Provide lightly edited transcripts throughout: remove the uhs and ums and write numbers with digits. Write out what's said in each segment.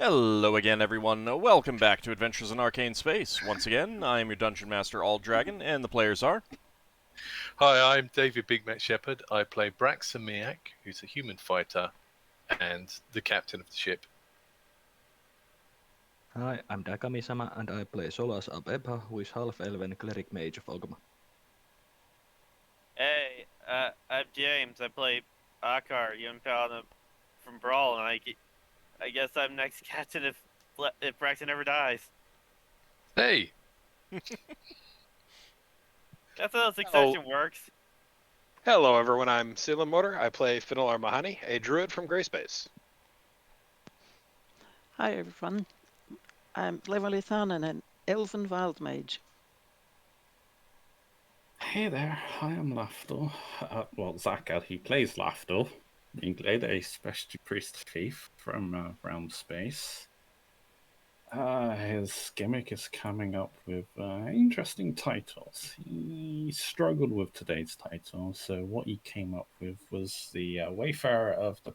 Hello again, everyone. Welcome back to Adventures in Arcane Space. Once again, I am your Dungeon Master, AuldDragon, and the players are... Hi, I'm David Big Mac Shepherd. I play Braxon Miacc, who's a human fighter and the captain of the ship. Hi, I'm Dakami-sama, and I play Solas of Ebha, who is Half-Elven Cleric Mage of Ockar. Hey, I'm James. I play Ockar, young Paladin from Brawl, and I guess I'm next captain if Braxon ever dies. Hey! That's how succession works. Hello everyone, I'm Sealan Motor. I play Finnel'ar Mohani, a druid from Greyspace. Hi everyone, I'm Levalithana, an elven wild mage. Hey there, I am Lafdul. Zaka, he plays Lafdul. Moonglade, a specialty priest thief from Wildspace. His gimmick is coming up with interesting titles. He struggled with today's title, so what he came up with was the Wayfarer of the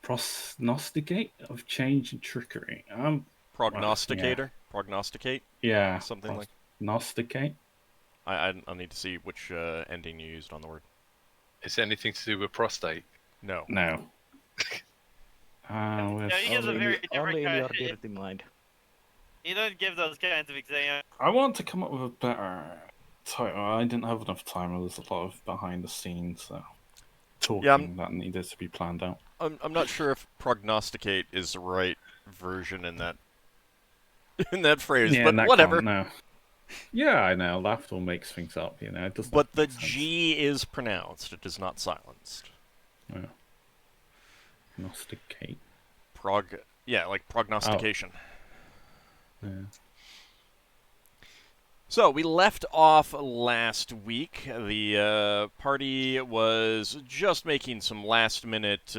Prognosticate of Change and Trickery. Prognosticator? Yeah. Prognosticate? Yeah. Something like... Prognosticate? I'll need to see which ending you used on the word. Is it anything to do with prostate? No. No. Yeah, he gives a very different only in kind your dirty mind. He doesn't give those kinds of exams. I want to come up with a better title. I didn't have enough time. There was a lot of behind the scenes talking that needed to be planned out. I'm not sure if prognosticate is the right version in that phrase, yeah, but whatever. No. Yeah, I know. Laughter makes things up, you know. It does. But the G is pronounced. It is not silenced. Yeah. Prognosticate. Like prognostication. Oh. Yeah. So, we left off last week. The party was just making some last-minute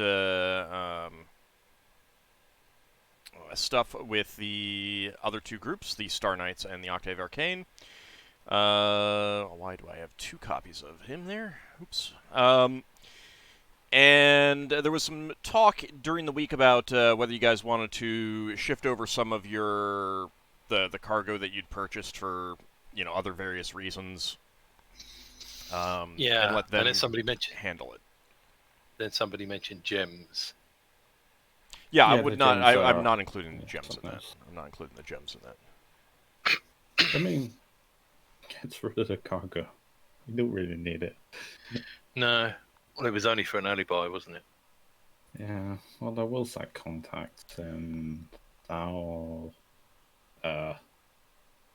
stuff with the other two groups, the Star Knights and the Octave Arcane. Why do I have two copies of him there? Oops. And there was some talk during the week about whether you guys wanted to shift over some of your the cargo that you'd purchased for other various reasons. And let them and then somebody mentioned handle it. Then somebody mentioned gems. Yeah, I would not. I'm not including the gems in that. I'm not including the gems in that. I mean, gets rid of the cargo. You don't really need it. No. Well, it was only for an early buy, wasn't it? Yeah. Well, there was that contact in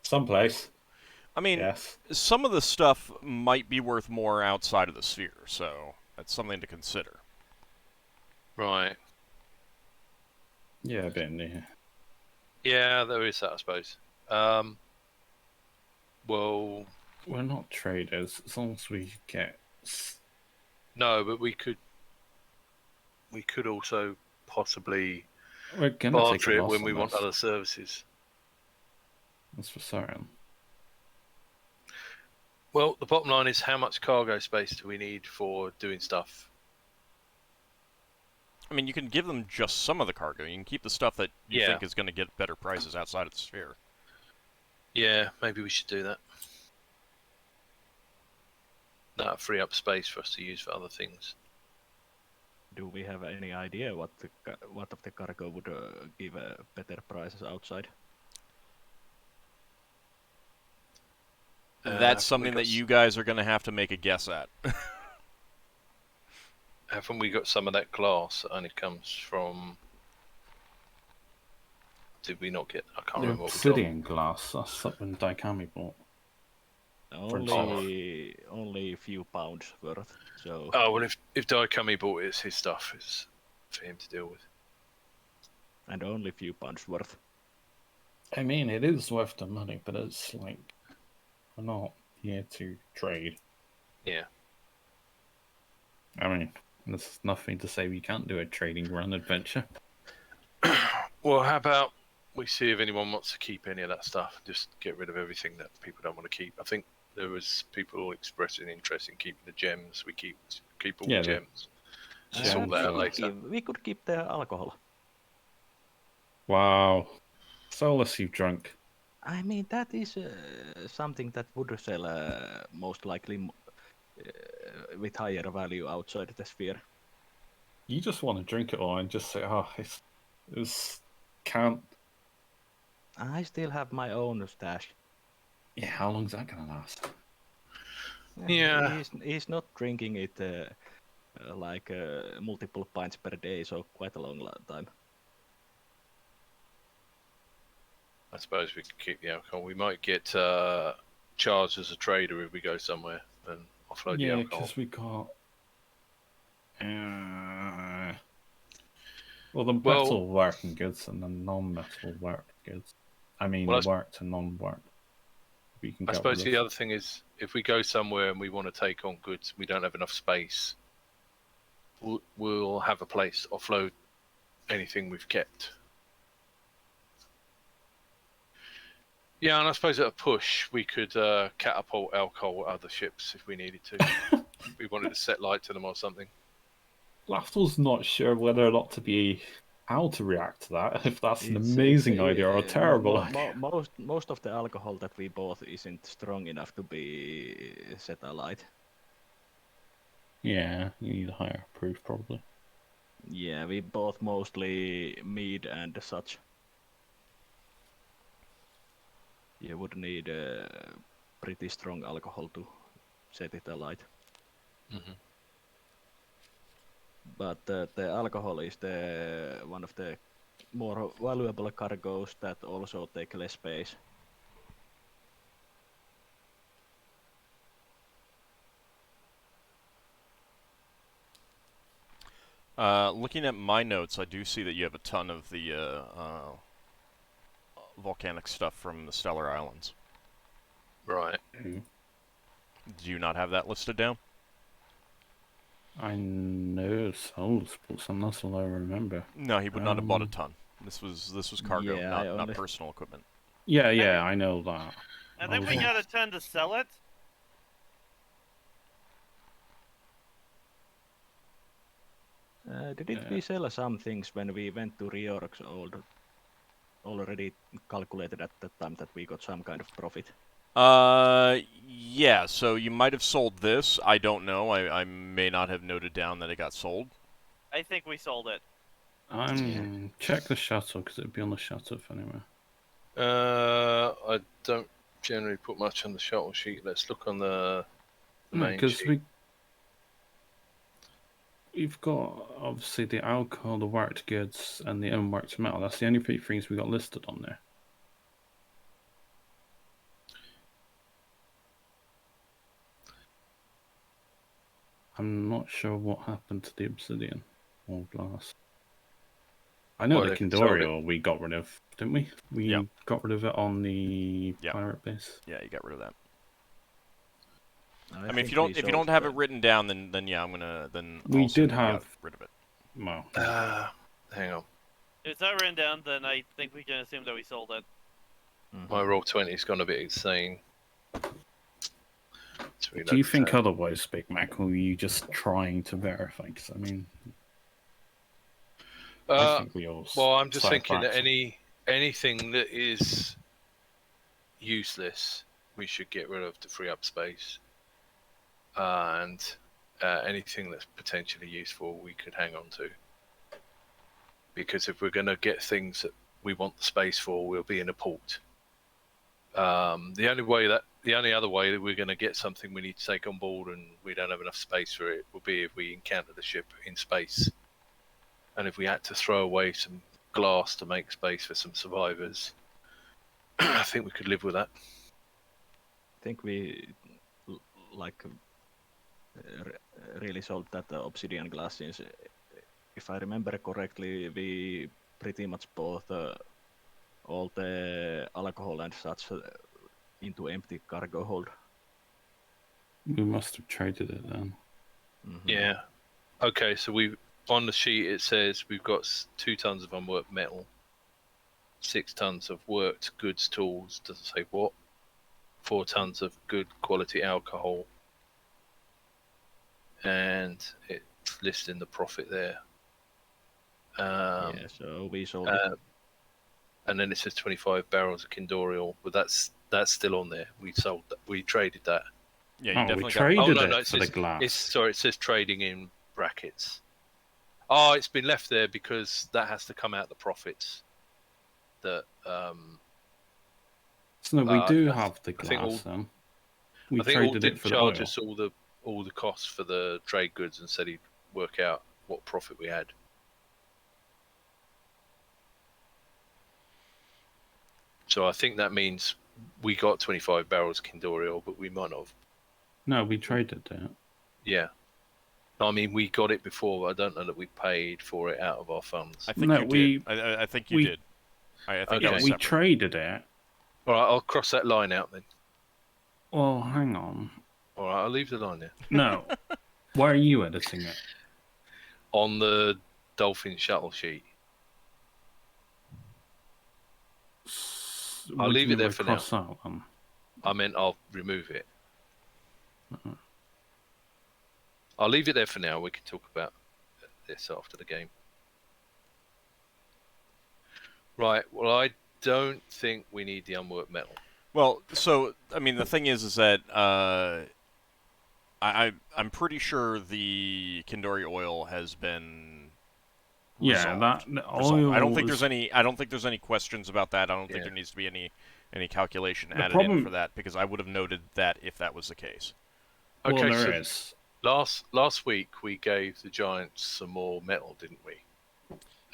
someplace. I mean, yes. Some of the stuff might be worth more outside of the sphere, so that's something to consider. Right. Yeah, Ben. Yeah, there is that, I suppose. Well, we're not traders. As long as we get. No, but we could also possibly barter it when we want other services. That's for certain. Well, the bottom line is how much cargo space do we need for doing stuff? I mean, you can give them just some of the cargo. You can keep the stuff that you think is going to get better prices outside of the sphere. Yeah, maybe we should do that. That'll free up space for us to use for other things. Do we have any idea what of the cargo would give better prices outside? That's something that you guys are going to have to make a guess at. Haven't we got some of that glass that only comes from... Did we not get... I can't remember what we got. Obsidian glass. That's something Daikami bought. Only a few pounds worth. So. Oh, well, if Daikami bought it, it's his stuff. It's for him to deal with. And only a few pounds worth. I mean, it is worth the money, but it's like... We're not here to trade. Yeah. I mean, there's nothing to say we can't do a trading run adventure. Well, how about we see if anyone wants to keep any of that stuff? Just get rid of everything that people don't want to keep. I think there was people expressing interest in keeping the gems. We keep all the gems. Sort that out later. We could keep the alcohol. Wow. Solas, you've drunk. I mean, that is something that would sell most likely with higher value outside the sphere. You just want to drink it all and just say, oh, it's can't. I still have my own stash. Yeah, how long's that gonna last? Yeah. He's not drinking it like multiple pints per day, so quite a long time. I suppose we could keep the alcohol. We might get charged as a trader if we go somewhere and offload the Yeah, alcohol. because we got. Well, the metal working goods and the non-metal work goods. I mean, work to non-work. We can. I suppose the other thing is, if we go somewhere and we want to take on goods, we don't have enough space. We'll have a place to offload anything we've kept. Yeah, and I suppose at a push, we could catapult alcohol at other ships if we needed to. If we wanted to set light to them or something. Lafdul's not sure whether or not how to react to that. If that's an amazing idea or a terrible idea. Most of the alcohol that we bought isn't strong enough to be set alight. Yeah, you need a higher proof probably. Yeah, we bought mostly mead and such. You would need a pretty strong alcohol to set it alight. Mm-hmm. But the alcohol is one of the more valuable cargoes that also take less space. Looking at my notes, I do see that you have a ton of the volcanic stuff from the Stellar Islands. Right. Do you not have that listed down? I know Solas bought some, that's all I remember. No, he would not have bought a ton. This was cargo, yeah, not personal equipment. Yeah, I know that. I think we got a ton to sell it. Didn't we sell some things when we went to Riorg's already calculated at that time that we got some kind of profit? Yeah, so you might have sold this. I don't know. I may not have noted down that it got sold. I think we sold it. Check the shuttle, because it'd be on the shuttle anyway. I don't generally put much on the shuttle sheet. Let's look on the main sheet. Because we've got, obviously, the alcohol, the worked goods, and the unworked metal. That's the only three things we got listed on there. I'm not sure what happened to the obsidian or glass. I know the Kindorial we got rid of, didn't we? We got rid of it on the pirate base. Yeah, you got rid of that. I mean, if you don't have it written down, then yeah, I'm gonna We also did have get rid of it. Well, hang on. If it's not written down, then I think we can assume that we sold it. My roll 20's gone a bit insane. Do you think otherwise, Big Mac, or are you just trying to verify? Because I mean, I think we all. Well, I'm just thinking that anything that is useless, we should get rid of to free up space, and anything that's potentially useful, we could hang on to. Because if we're going to get things that we want the space for, we'll be in a port. The only other way that we're going to get something we need to take on board and we don't have enough space for it will be if we encounter the ship in space. And if we had to throw away some glass to make space for some survivors, I think we could live with that. I think we really sold that obsidian glass since, if I remember correctly, we pretty much bought all the alcohol and such into empty cargo hold. We must have traded it then. Mm-hmm. Yeah. Okay, so on the sheet it says we've got 2 tons of unworked metal, 6 tons of worked goods tools, doesn't say what, 4 tons of good quality alcohol, and listing the profit there. Yeah, so we sold it. And then it says 25 barrels of Kindorial, but that's still on there. We sold that. We traded that. Yeah, you we definitely traded no, it for the glass. Sorry, it says trading in brackets. Oh, it's been left there because that has to come out the profits. That So no, we do I have the think glass. Then we I think traded did it for the charge oil. us all the costs for the trade goods and said he'd work out what profit we had. So I think that means we got 25 barrels of Kindorial, but we might not have. No, we traded it. Yeah. I mean, we got it before, but I don't know that we paid for it out of our funds. I think No, you did. I think you did. I think that Okay. was we separate. traded it. All right, I'll cross that line out then. Well, hang on. All right, I'll leave the line there. No. Why are you editing it? On the Dolphin shuttle sheet. I'll What do leave you it there mean by for now. cross out, then? I meant I'll remove it. I'll leave it there for now. We can talk about this after the game. Right. Well, I don't think we need the unworked metal. Well, so I mean, the thing is that I'm pretty sure the Kindori oil has been resolved. The resolved. oil. I don't think was- there's any questions about that. I don't think there needs to be any calculation added in for that, because I would have noted that if that was the case. Well, Okay, there so is. last week we gave the giants some more metal, didn't we?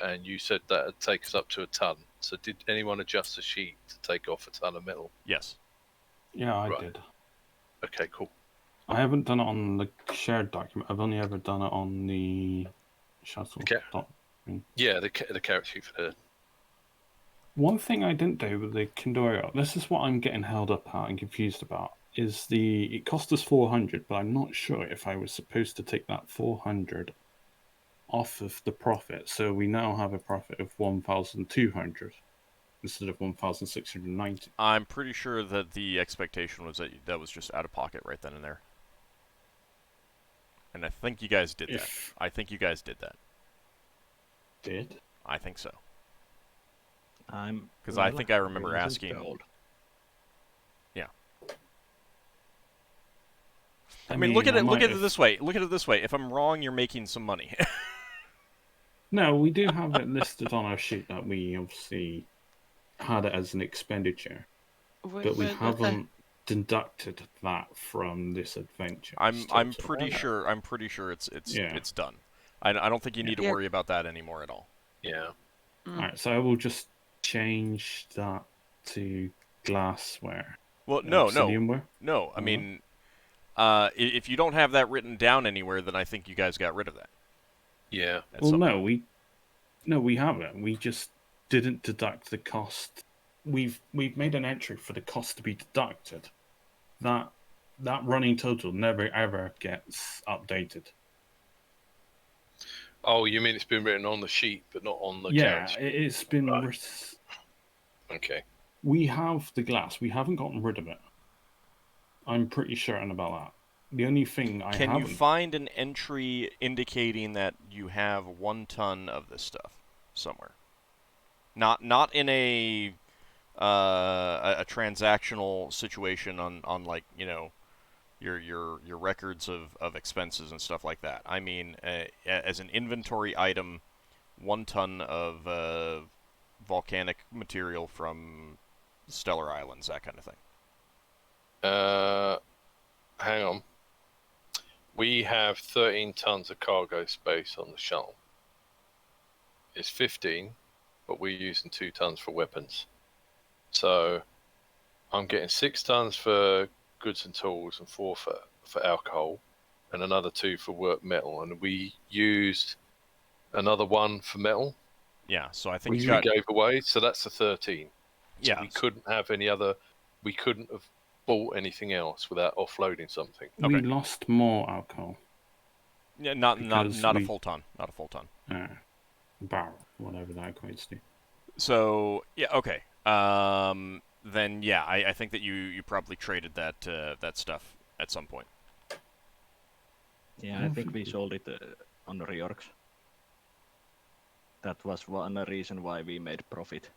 And you said that would take us up to a ton. So did anyone adjust the sheet to take off a ton of metal? Yes. Yeah, I Right. did. Okay, cool. I haven't done it on the shared document. I've only ever done it on the shuttle. Okay. doc. Yeah, the character sheet for the. One thing I didn't do with the Kindori, this is what I'm getting held up at and confused about, is it cost us 400, but I'm not sure if I was supposed to take that 400 off of the profit. So we now have a profit of 1,200 instead of 1,690. I'm pretty sure that the expectation was that that was just out of pocket right then and there. And I think you guys did that. I think you guys did that. Did? I think so. Because I think I remember asking. Yeah. I mean, look at it this way. Look at it this way. If I'm wrong, you're making some money. No, we do have it listed on our sheet that we obviously had it as an expenditure, but we haven't deducted that from this adventure. I'm pretty sure it's done. I don't think you need to Yeah. worry about that anymore at all. Yeah. Alright, so I will just change that to glassware. Well, no. Obsidianware? No, I mean, if you don't have that written down anywhere, then I think you guys got rid of that. Yeah. Well, no, we haven't. We just didn't deduct the cost. We've made an entry for the cost to be deducted. That running total never ever gets updated. Oh, you mean it's been written on the sheet, but not on the Yeah, character? it's been. Right. Okay. We have the glass. We haven't gotten rid of it. I'm pretty certain about that. The only thing I Can haven't... you find an entry indicating that you have 1 ton of this stuff somewhere? Not in a transactional situation on like, you know, your records of expenses and stuff like that. I mean, as an inventory item, 1 ton of volcanic material from Stellar Islands, that kind of thing. Hang on. We have 13 tons of cargo space on the shuttle. It's 15, but we're using 2 tons for weapons. So I'm getting 6 tons for goods and tools and 4 for alcohol, and another 2 for work metal. And we used another 1 for metal. Yeah, so I think We you got... gave away, so that's the 13. So yeah. we couldn't have any other. We couldn't have bought anything else without offloading something. We Okay. lost more alcohol. Yeah, not Because a we- full ton. Not a full ton. Barrel, whatever that equates to. So yeah, okay. Then yeah, I think that you probably traded that stuff at some point. Yeah, I think we sold it on reorgs. That was one reason why we made profit.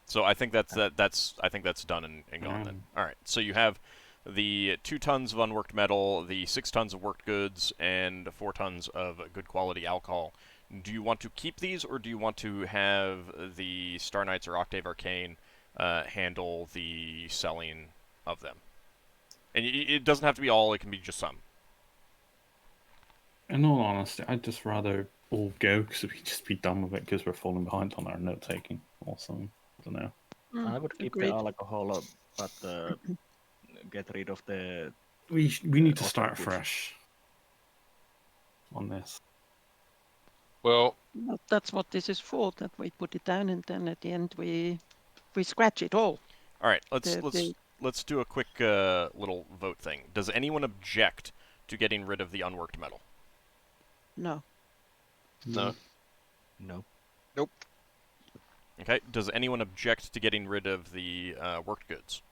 So I think that's done and gone then. All right. So you have the 2 tons of unworked metal, the 6 tons of worked goods, and 4 tons of good quality alcohol. Do you want to keep these, or do you want to have the Star Knights or Octave Arcane handle the selling of them? And it doesn't have to be all; it can be just some. In all honesty, I'd just rather all go because we just be done with it because we're falling behind on our note taking or something. I don't know. I would keep agreed. the alcohol, but get rid of the. We need to other start goods. fresh on this. Well, Well, that's what this is for, that we put it down and then at the end we scratch it all. All right. The- Let's do a quick little vote thing. Does anyone object to getting rid of the unworked metal? No. no. No. Okay. Does anyone object to getting rid of the worked goods?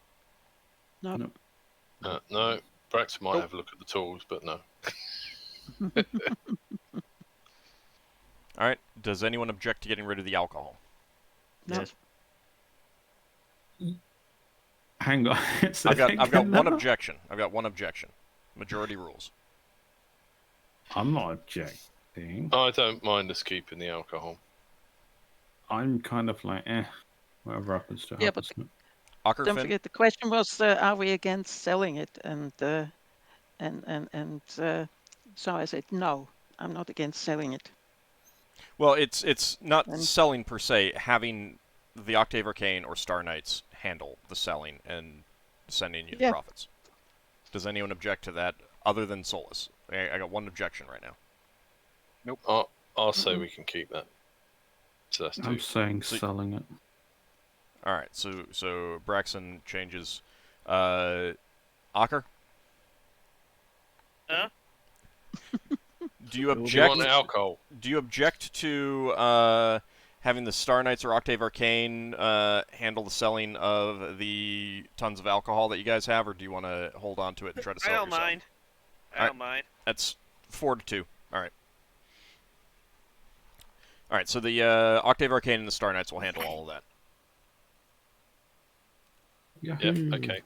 No. No. No. Braxon might have a look at the tools, but no. All right. Does anyone object to getting rid of the alcohol? No. Yes. Hang on. I've got one objection. I've got one objection. Majority rules. I'm not objecting. I don't mind us keeping the alcohol. I'm kind of like, whatever happens to Yeah, happens. Ockar, Don't Finn? forget the question was, are we against selling it? And so I said no, I'm not against selling it. Well, it's not And- selling per se. Having the Octave Arcane or Star Knights handle the selling and sending you the Yeah. profits. Does anyone object to that other than Solas? I got one objection right now. I'll say we can keep that. So that's 2. I'm saying So- selling it. All right, so Braxon changes. Ockar? Huh? Do you You object? want alcohol? Do you object to having the Star Knights or Octave Arcane handle the selling of the tons of alcohol that you guys have, or do you want to hold on to it and try to I sell it don't yourself? mind. I Alright. don't mind. That's 4-2. All right. All right. So the Octave Arcane and the Star Knights will handle all of that. Yep. Yahoo! Okay.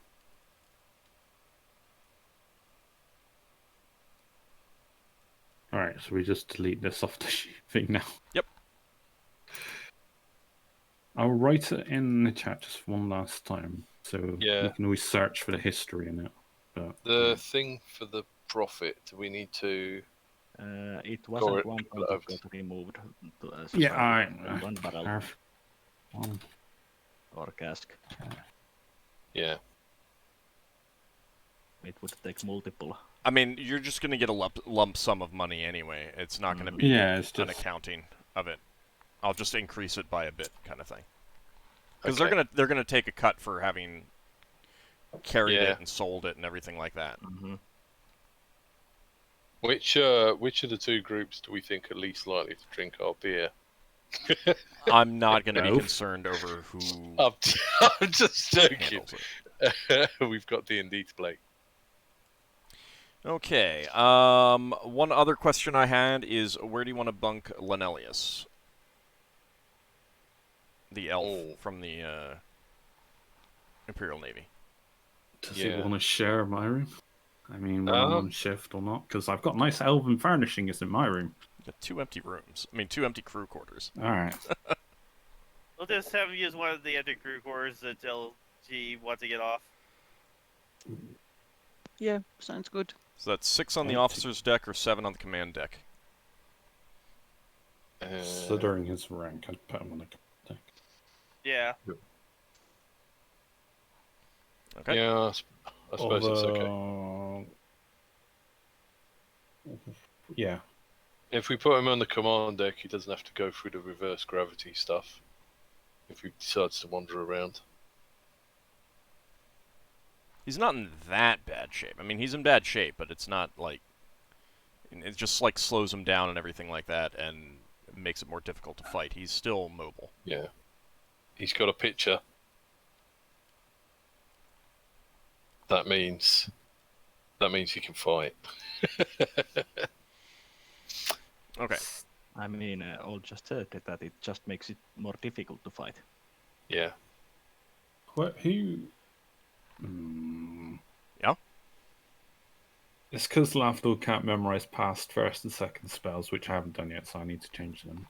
All right, so we just delete this off the thing now. Yep. I'll write it in the chat just one last time, so Yeah. we can always search for the history in it. But The thing for the profit, do we need to? It Or wasn't it one could point have- that got removed. As yeah, one barrel one. or cask. Yeah. It would take multiple. I mean, you're just going to get a lump sum of money anyway. It's not going to be Yeah, it's an just accounting of it. I'll just increase it by a bit, kind of thing. Because Okay. they're gonna take a cut for having carried Yeah. it and sold it and everything like that. Mm-hmm. Which of the 2 groups do we think are least likely to drink our beer? I'm not going to be Both. concerned over who I'm just joking. handles it. We've got D&D to play. Okay. One other question I had is, where do you want to bunk Lenelius? The elf Oh. from the Imperial Navy. does he Yeah. want to share my room? I mean, when I'm on shift or not? Because I've got nice elven furnishings in my room. You've got 2 empty rooms. I mean, 2 empty crew quarters. All right. We'll just have him use one of the empty crew quarters until he wants to get off. Yeah, sounds good. So that's 6 on the Empty. officer's deck or 7 on the command deck. Considering his rank, I'd put him on the deck. Yeah. Okay. Yeah, I suppose it's okay. Although- Yeah. If we put him on the command deck, he doesn't have to go through the reverse gravity stuff. If he decides to wander around. He's not in that bad shape. I mean, he's in bad shape, but it's not like... It just, like, slows him down and everything like that, and makes it more difficult to fight. He's still mobile. Yeah. He's got a picture. That means he can fight. Okay. I mean, Old just said that it just makes it more difficult to fight. Yeah. Who? Yeah? It's because Lafdul can't memorize past, first, and second spells, which I haven't done yet, so I need to change them.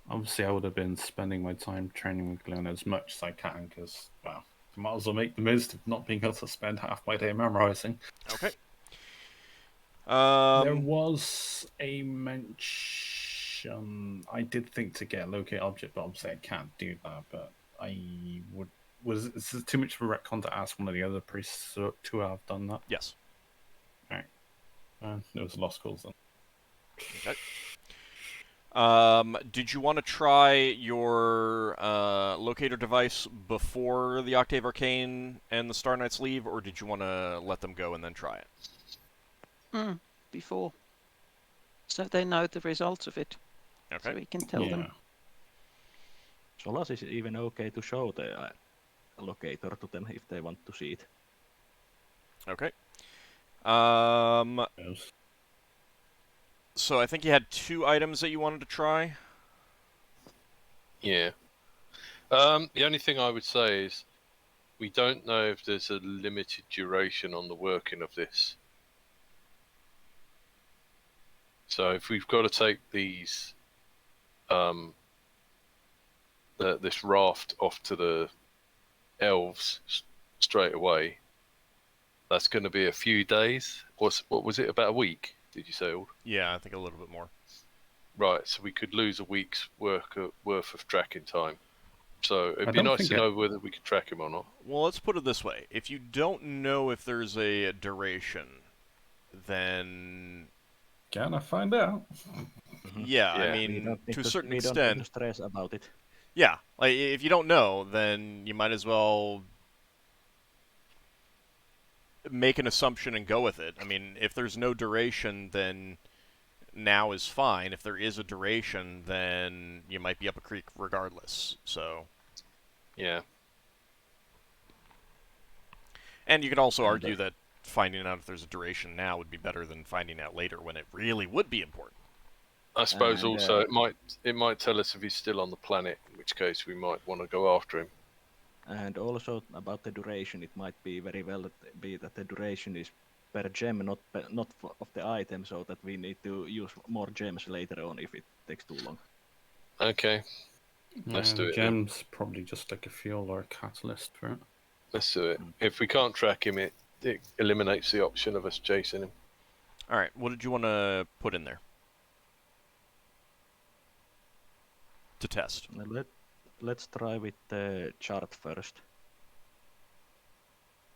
Obviously, I would have been spending my time training with Glenn as much as I can, because, well, I might as well make the most of not being able to spend half my day memorizing. Okay. There was a mention. I did think to get a locate object, but obviously I can't do that. But I would. Was is it too much of a retcon to ask one of the other priests to have done that? Yes. Right. It was lost cause then. Okay. Did you want to try your locator device before the Octave Arcane and the Star Knights leave, or did you want to let them go and then try it? Before. So they know the results of it. Okay. So we can tell them. Solas is even okay to show the locator to them if they want to see it. Okay. Yes. So I think you had 2 items that you wanted to try. Yeah. The only thing I would say is we don't know if there's a limited duration on the working of this. So if we've got to take these, this raft off to the elves straight away, that's going to be a few days. What was it? About a week? Did you say? Yeah, I think a little bit more. Right. So we could lose a week's worth of tracking time. So it'd be nice to know whether we could track him or not. Well, let's put it this way. If you don't know if there's a duration, then... Can I find out? Yeah, I Yeah. mean, to a certain we extent... don't need to stress about it. Yeah, like, if you don't know, then you might as well make an assumption and go with it. I mean, if there's no duration, then now is fine. If there is a duration, then you might be up a creek regardless. So... Yeah. And you could also argue that finding out if there's a duration now would be better than finding out later when it really would be important. I suppose also it might tell us if he's still on the planet, in which case we might want to go after him. And also about the duration, it might be very well be that the duration is per gem, not of the item, so that we need to use more gems later on if it takes too long. Okay. Let's do it. Gems probably just like a fuel or a catalyst for it. Let's do it. If we can't track him, it eliminates the option of us chasing him. All right, what did you want to put in there to test? Let's try with the chart first.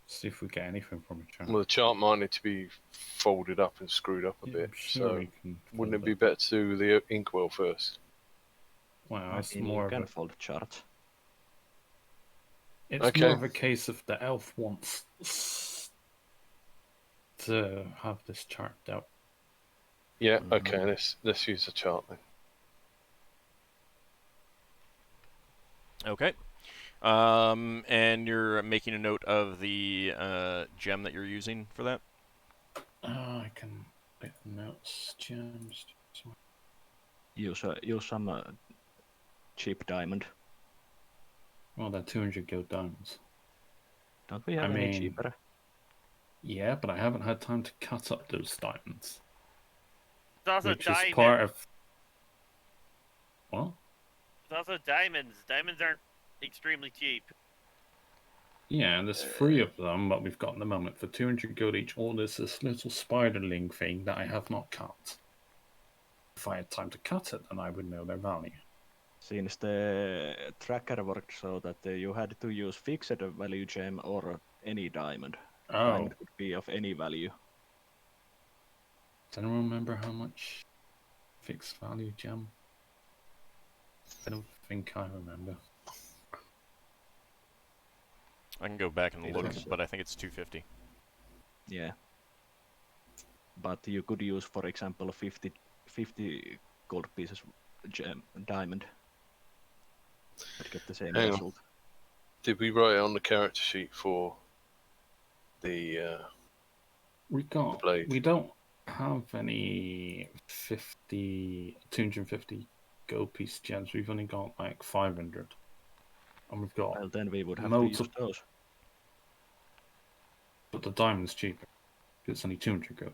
See if we get anything from a chart. Well, the chart might need to be folded up and screwed up a bit. Sure, So wouldn't it be better to do the inkwell first? Well, it's You more of can a... fold chart. It's Okay. more of a case of the elf wants to have this chart out. Yeah. Okay. Let's use the chart then. Okay. And you're making a note of the gem that you're using for that? I can make notes, gems. Use some cheap diamond. Well, they're 200 gold diamonds. Don't we have any cheaper? Yeah, but I haven't had time to cut up those diamonds. It's also Which diamonds. is part of... What? It's also diamonds. Diamonds aren't extremely cheap. Yeah, and there's 3 of them, what we've got at the moment, for 200 gold each. Or there's this little spiderling thing that I have not cut. If I had time to cut it, then I would know their value. Since the tracker worked so that you had to use fixed value gem or any diamond. Oh, Diamond could be of any value. does anyone remember how much fixed value gem? I don't think I remember. I can go back and It look, was, but I think it's 250. Yeah. But you could use, for example, 50 gold pieces diamond. But get the same Hang on. result. Did we write it on the character sheet for the We blade? don't have any 250 gold piece gems. We've only got like 500. And we've got Well, then we would have to use those. But the diamond's cheaper. It's only 200 gold.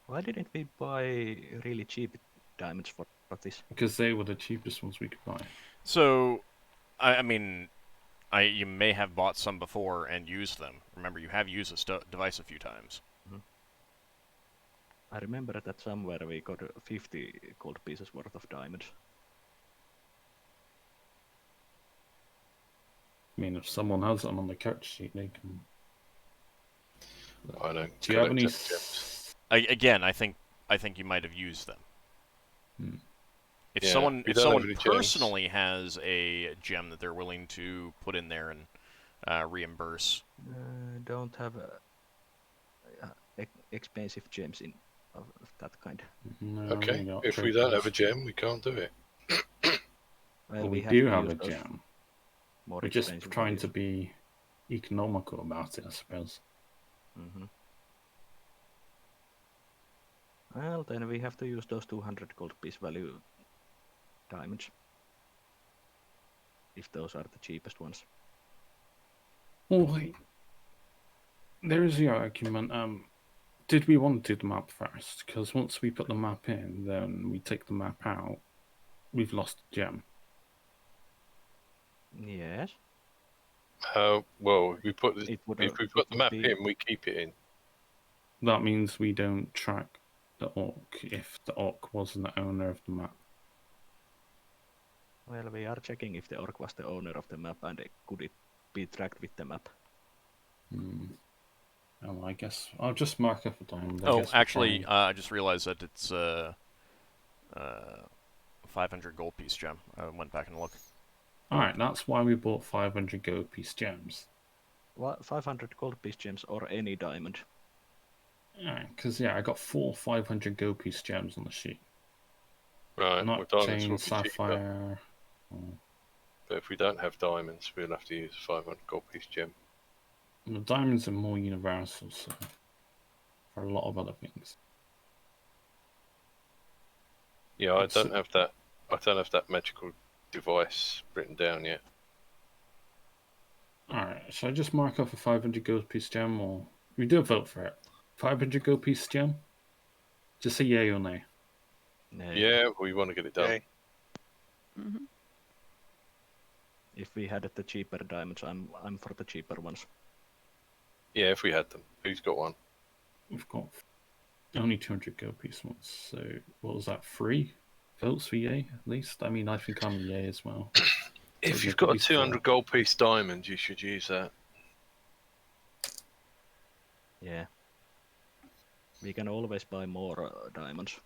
Why didn't we buy really cheap diamonds for this? Because they were the cheapest ones we could buy. So, I mean, you may have bought some before and used them. Remember, you have used this device a few times. I remember that somewhere we got 50 gold pieces worth of diamonds. I mean, if someone has them on the character sheet, they can... I don't. Do you have any... Again, I think you might have used them. If Yeah, someone we don't have any personally has a gem that they're willing to put in there and reimburse. Don't have expensive gems of that kind. No, Okay, if we don't have a gem, we can't do it. Well, we have do to have use a those gem. more We're just expensive trying ones. to be economical about it, I suppose. Well, then we have to use those 200 gold piece value diamonds. If those are the cheapest ones. Well, there is the argument. Did we want to do the map first? Because once we put the map in, then we take the map out, we've lost the gem. Yes. Well, we put if we put the map be... in, we keep it in. That means we don't track the orc if the orc wasn't the owner of the map. Well, we are checking if the orc was the owner of the map and could it be tracked with the map. Oh, I guess I'll just mark up a diamond. Actually, I just realized that it's 500 gold piece gem. I went back and looked. Alright, that's why we bought 500 gold piece gems. What, 500 gold piece gems or any diamond? Yeah, because I got 4 500 gold piece gems on the sheet. Right, Not well, diamonds will chain, be sapphire. But if we don't have diamonds, we'll have to use 500 gold piece gem. And the diamonds are more universal, so for a lot of other things. Yeah, I don't have that. I don't have that magical device written down yet. Alright, should I just mark off a 500 gold piece gem, or we do vote for it? 500 gold piece gem? Just say yay or nay. Nay. Yeah, we want to get it done. Okay. If we had the cheaper diamonds, I'm for the cheaper ones. Yeah, if we had them. Who's got one? We've got only 200 gold piece ones, so what was that, 3 votes for yay at least? I mean, I think I'm a yay as well. If So you've got a 200 gold piece diamond, you should use that. Yeah. We can always buy more diamonds.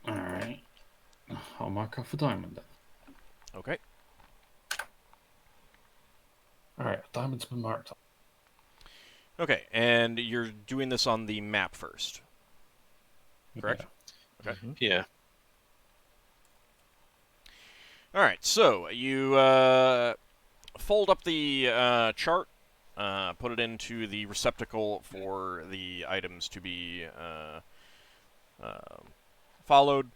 Alright. I'll mark off a diamond then. Okay. Alright, diamond's been marked up. Okay, and you're doing this on the map first, correct? Yeah. Okay. Yeah. All right, so you fold up the chart, put it into the receptacle for the items to be followed,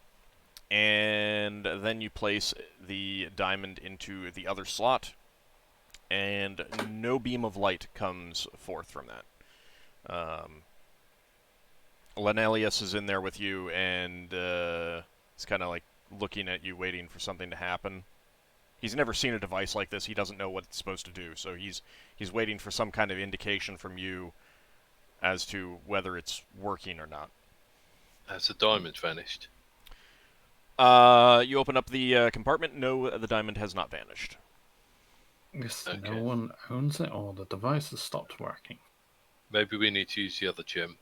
and then you place the diamond into the other slot, and no beam of light comes forth from that. Lenelius is in there with you, and it's kind of like looking at you, waiting for something to happen. He's never seen a device like this. He doesn't know what it's supposed to do, so he's waiting for some kind of indication from you as to whether it's working or not. Has the diamond vanished? You open up the compartment. No, the diamond has not vanished. I guess Okay. no one owns it, or the device has stopped working. Maybe we need to use the other gem.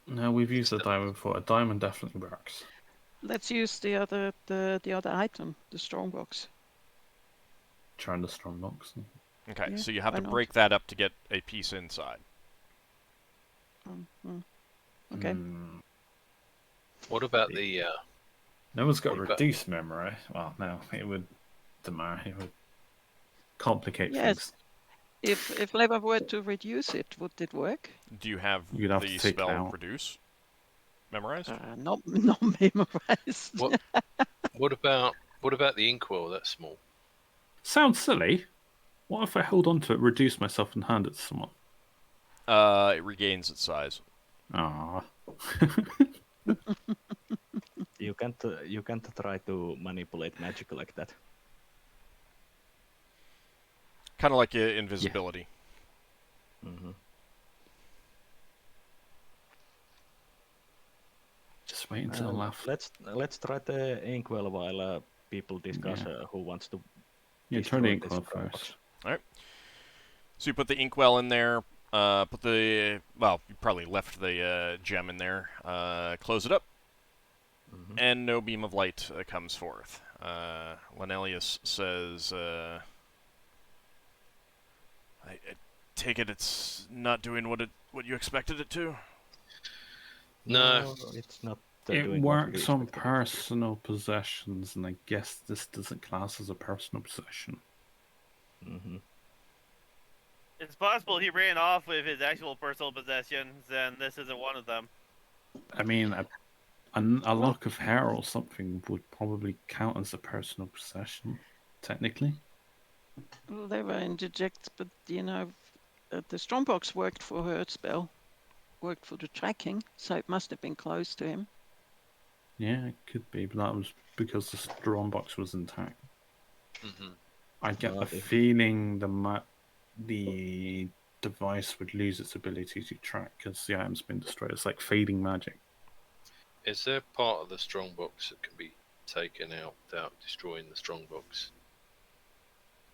No, we've used the diamond before. A diamond definitely works. Let's use the other item, the strongbox. Trying the strong box. Okay, Yeah, so you have why to not? break that up to get a piece inside. Okay. What about the... No one's got What about- reduced memory. Well, no, it would... It would complicate Yes. things. If Leva were to reduce it, would it work? Do you have You'd have the to take it spell out. reduce memorized? Not memorized. What about the inkwell? That's small. Sounds silly. What if I hold on to it, reduce myself, and hand it to someone? It regains its size. Ah. You can't try to manipulate magic like that. Kind of like invisibility. Mm-hmm. Just wait until laugh. Let's try the inkwell while people discuss who wants to. Yeah, try the destroy inkwell this strongbox. first. All right. So you put the inkwell in there. You probably left the gem in there. Close it up, and no beam of light comes forth. Lenelius says, I take it it's not doing what you expected it to? No. It's not. It Doing what we works on expected. personal possessions, and I guess this doesn't class as a personal possession. Mm-hmm. It's possible he ran off with his actual personal possessions, and this isn't one of them. I mean, a lock of hair or something would probably count as a personal possession, technically. Leva interjects, but the strongbox worked for her spell, worked for the tracking, so it must have been close to him. Yeah, it could be, but that was because the strongbox was intact. Mm-hmm. I get the feeling the device would lose its ability to track because the item's been destroyed. It's like fading magic. Is there part of the strongbox that can be taken out without destroying the strongbox?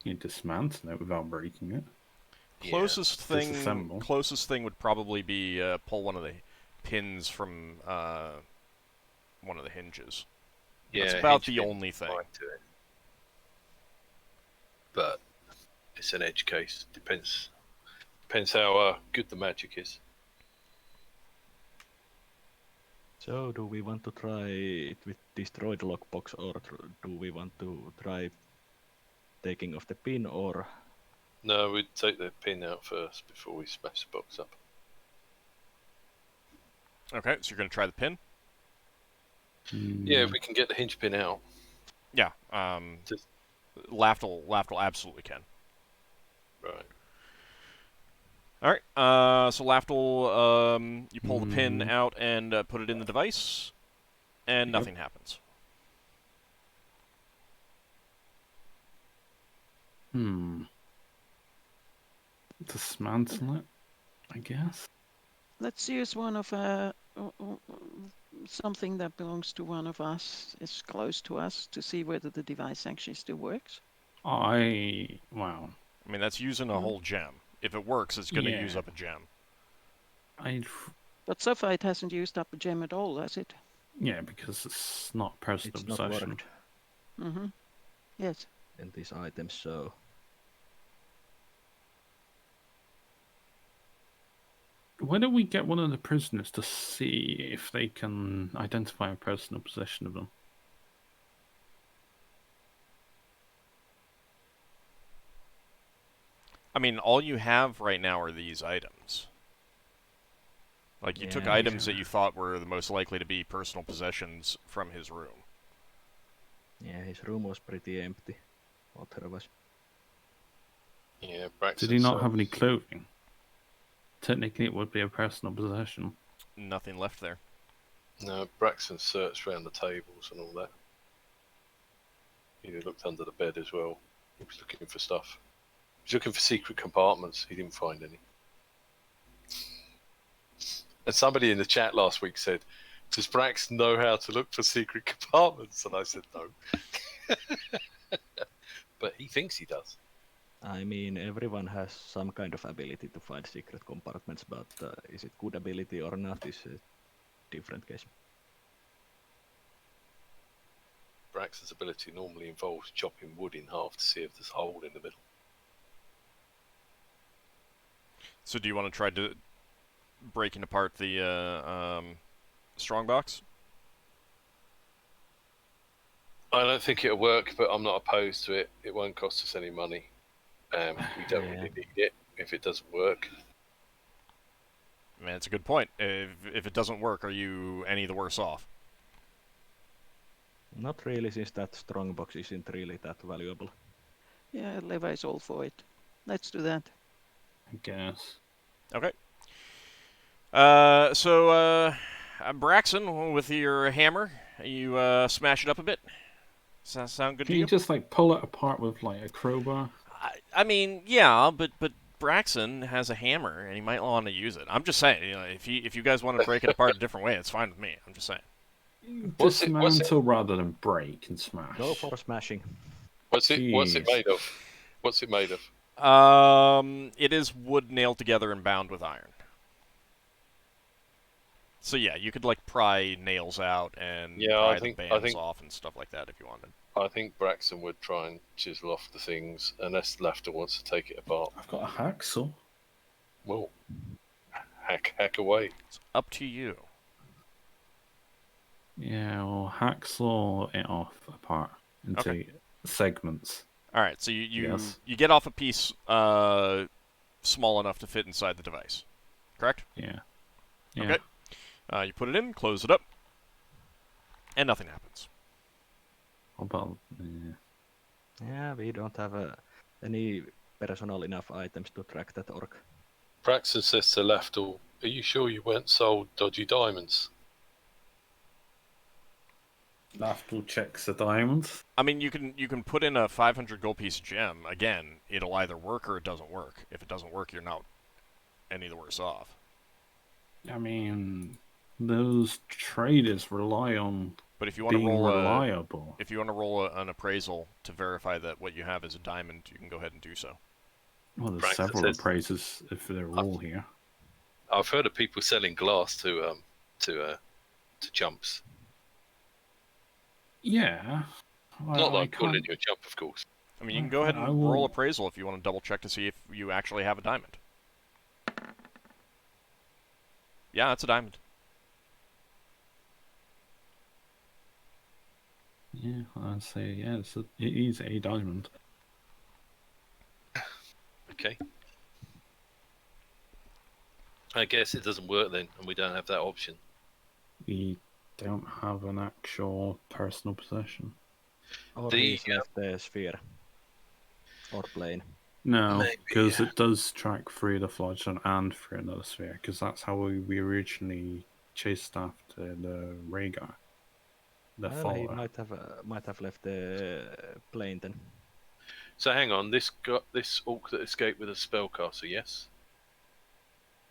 You dismantle it without breaking it. Closest Disassemble. thing would probably be pull one of the pins from one of the hinges. Yeah, that's about hinge the pin only thing. fine to it. But it's an edge case. Depends how good the magic is. So, do we want to try it with destroyed lockbox, or do we want to try taking off the pin, or? No, we'd take the pin out first before we smash the box up. Okay, so you're going to try the pin? Yeah, if we can get the hinge pin out. Yeah, Lafdul absolutely can. Right. Alright, so Lafdul, you pull the pin out and put it in the device, and nothing happens. Dismantle it, I guess. Let's use one of something that belongs to one of us, is close to us, to see whether the device actually still works. Wow. I mean, that's using a whole gem. If it works, it's going to use up a gem. But so far it hasn't used up a gem at all, has it? Yeah, because it's not personal possession. Mm-hmm. Yes. And these items, so. Why don't we get one of the prisoners to see if they can identify a personal possession of them? I mean, all you have right now are these items. Like, you took items that you thought were the most likely to be personal possessions from his room. Yeah, his room was pretty empty. Otherwise. Yeah, Braxon. Did he not have any clothing? Technically, it would be a personal possession. Nothing left there. No, Braxton searched around the tables and all that. He looked under the bed as well. He was looking for stuff. He was looking for secret compartments. He didn't find any. And somebody in the chat last week said, "Does Brax know how to look for secret compartments?" And I said, "No." But he thinks he does. I mean, everyone has some kind of ability to find secret compartments, but is it good ability or not is a different case. Braxton's ability normally involves chopping wood in half to see if there's a hole in the middle. So do you want to try breaking apart the strongbox? I don't think it'll work, but I'm not opposed to it. It won't cost us any money. We don't really need it if it doesn't work. I mean, it's a good point. If it doesn't work, are you any the worse off? Not really, since that strongbox isn't really that valuable. Yeah, Levi's all for it. Let's do that. I guess. Okay. Braxon, with your hammer, you smash it up a bit. Does that sound good Can to you you? just like pull it apart with like a crowbar? I mean, yeah, but Braxon has a hammer and he might want to use it. I'm just saying, if you guys want to break it apart a different way, it's fine with me. I'm just saying. Dismantle rather than break and smash. Go for smashing. What's it made of? What's it made of? It is wood nailed together and bound with iron. So yeah, you could like pry nails out and pry the bands off and stuff like that if you wanted. I think Braxon would try and chisel off the things unless Lafdul wants to take it apart. I've got a hacksaw. Well, hack away. It's up to you. Yeah, well, hacksaw it off apart into segments. All right, so you Yes. you get off a piece small enough to fit inside the device, correct? Yeah. Okay. You put it in, close it up, and nothing happens. About Yeah, we don't have any personal enough items to track that orc. Braxon says to Lafdul, "Are you sure you weren't sold dodgy diamonds?" Lafdul checks the diamonds. I mean, you can put in a 500 gold piece gem. Again, it'll either work or it doesn't work. If it doesn't work, you're not any the worse off. I mean, those traders rely on But if you want to being roll reliable. if you want to roll an appraisal to verify that what you have is a diamond, you can go ahead and do so. Well, there's Braxton several says- appraisers if they're all here. I've heard of people selling glass to chumps. Yeah. Well, Not I like calling can't- you a chump, of course. I mean, you can go ahead and I will- roll appraisal if you want to double check to see if you actually have a diamond. Yeah, that's a diamond. Yeah, I'd say it is a diamond. Okay. I guess it doesn't work then, and we don't have that option. We don't have an actual personal possession. Or The, he's left the sphere. Or plane. No, Maybe, because yeah. it does track through the Flodgen and through another sphere, because that's how we originally chased after the Rhaegar. The Well, he follower. might have left the plane then. So hang on, this orc that escaped with a spellcaster, yes?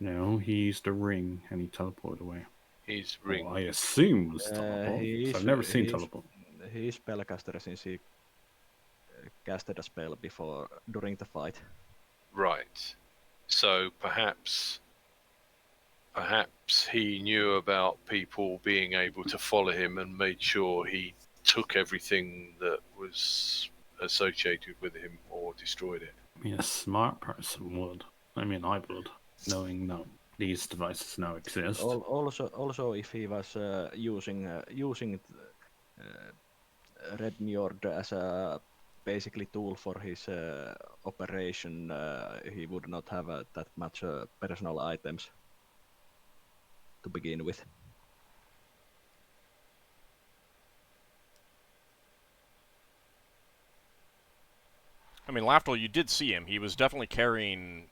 No, he used a ring and he teleported away. He's ring. Well, I assume was teleport. So I've never seen teleport. He's spellcaster since he casted a spell during the fight. Right. So perhaps he knew about people being able to follow him and made sure he took everything that was associated with him or destroyed it. I mean, a smart person would. I mean, I would, knowing that these devices now exist. Also, if he was using Red Njord as a basically tool for his operation, he would not have that much personal items to begin with. I mean, Lafdul, you did see him. He was definitely carrying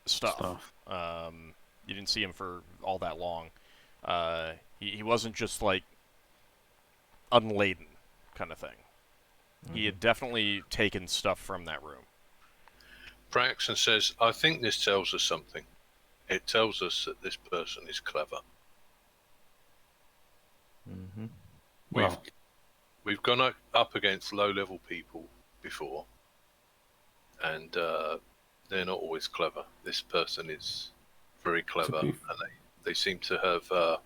stuff. You didn't see him for all that long. He wasn't just like unladen kind of thing. He had definitely taken stuff from that room. Braxon says, I think this tells us something. It tells us that this person is clever. Mm-hmm. Well, We've gone up against low-level people before, and they're not always clever. This person is very clever, and they seem to have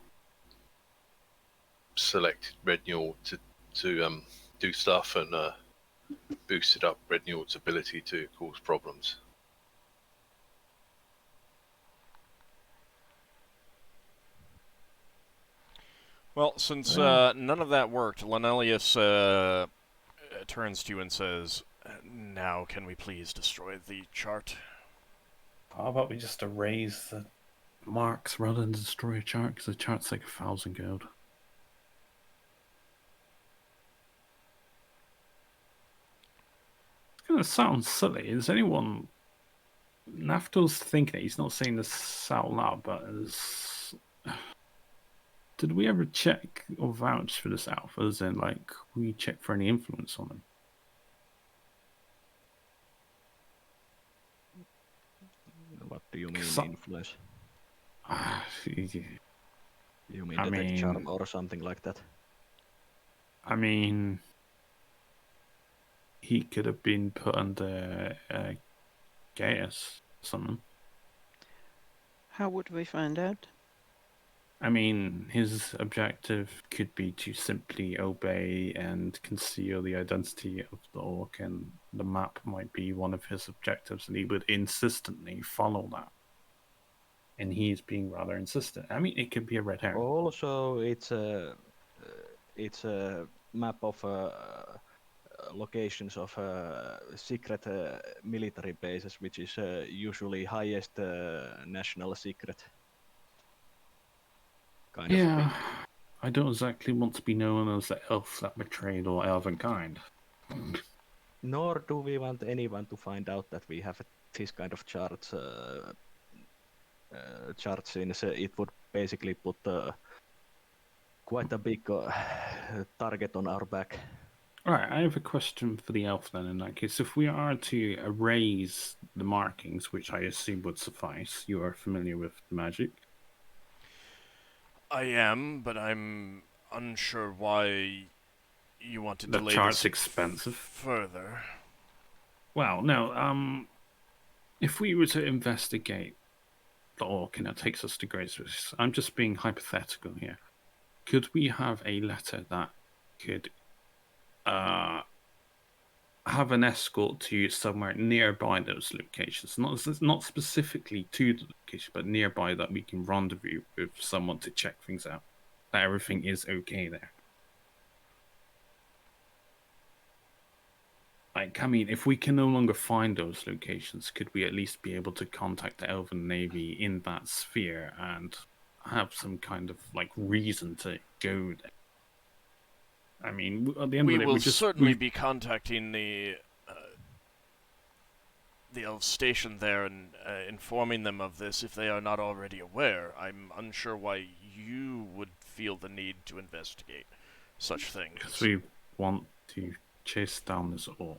selected Red Njord to do stuff and boosted up Red Njord's ability to cause problems. Well, since none of that worked, Lenelius turns to you and says, Now, can we please destroy the chart? How about we just erase the marks rather than destroy a chart? Because the chart's like 1,000 gold. It's gonna sound silly. Is anyone... Lafdul's thinking it. He's not saying this out loud, but did we ever check or vouch for this alpha? As in, like, we check for any influence on him? What do you mean, influence? You mean detect charm or something like that? I mean, he could have been put under Gaius or something. How would we find out? I mean, his objective could be to simply obey and conceal the identity of the orc, and the map might be one of his objectives, and he would insistently follow that. And he's being rather insistent. I mean, it could be a red herring. Also, it's a map of locations of secret military bases, which is usually highest national secret. Kind of thing. I don't exactly want to be known as the elf that betrayed all elven kind. Nor do we want anyone to find out that we have this kind of charts. Since it would basically put quite a big target on our back. Alright, I have a question for the elf then in that case. If we are to erase the markings, which I assume would suffice, you are familiar with the magic? I am, but I'm unsure why you want to delay the chart's this expensive. Further. Well, no, if we were to investigate the orc and it takes us to Greatspace, I'm just being hypothetical here. Could we have a letter that could have an escort to somewhere nearby those locations? Not specifically to the location, but nearby, that we can rendezvous with someone to check things out, that everything is okay there. Like, I mean, if we can no longer find those locations, could we at least be able to contact the Elven Navy in that sphere and have some kind of, like, reason to go there? I mean, at the end of the day, we will certainly be contacting the elf station there and informing them of this if they are not already aware. I'm unsure why you would feel the need to investigate such things. Because we want to chase down this orc,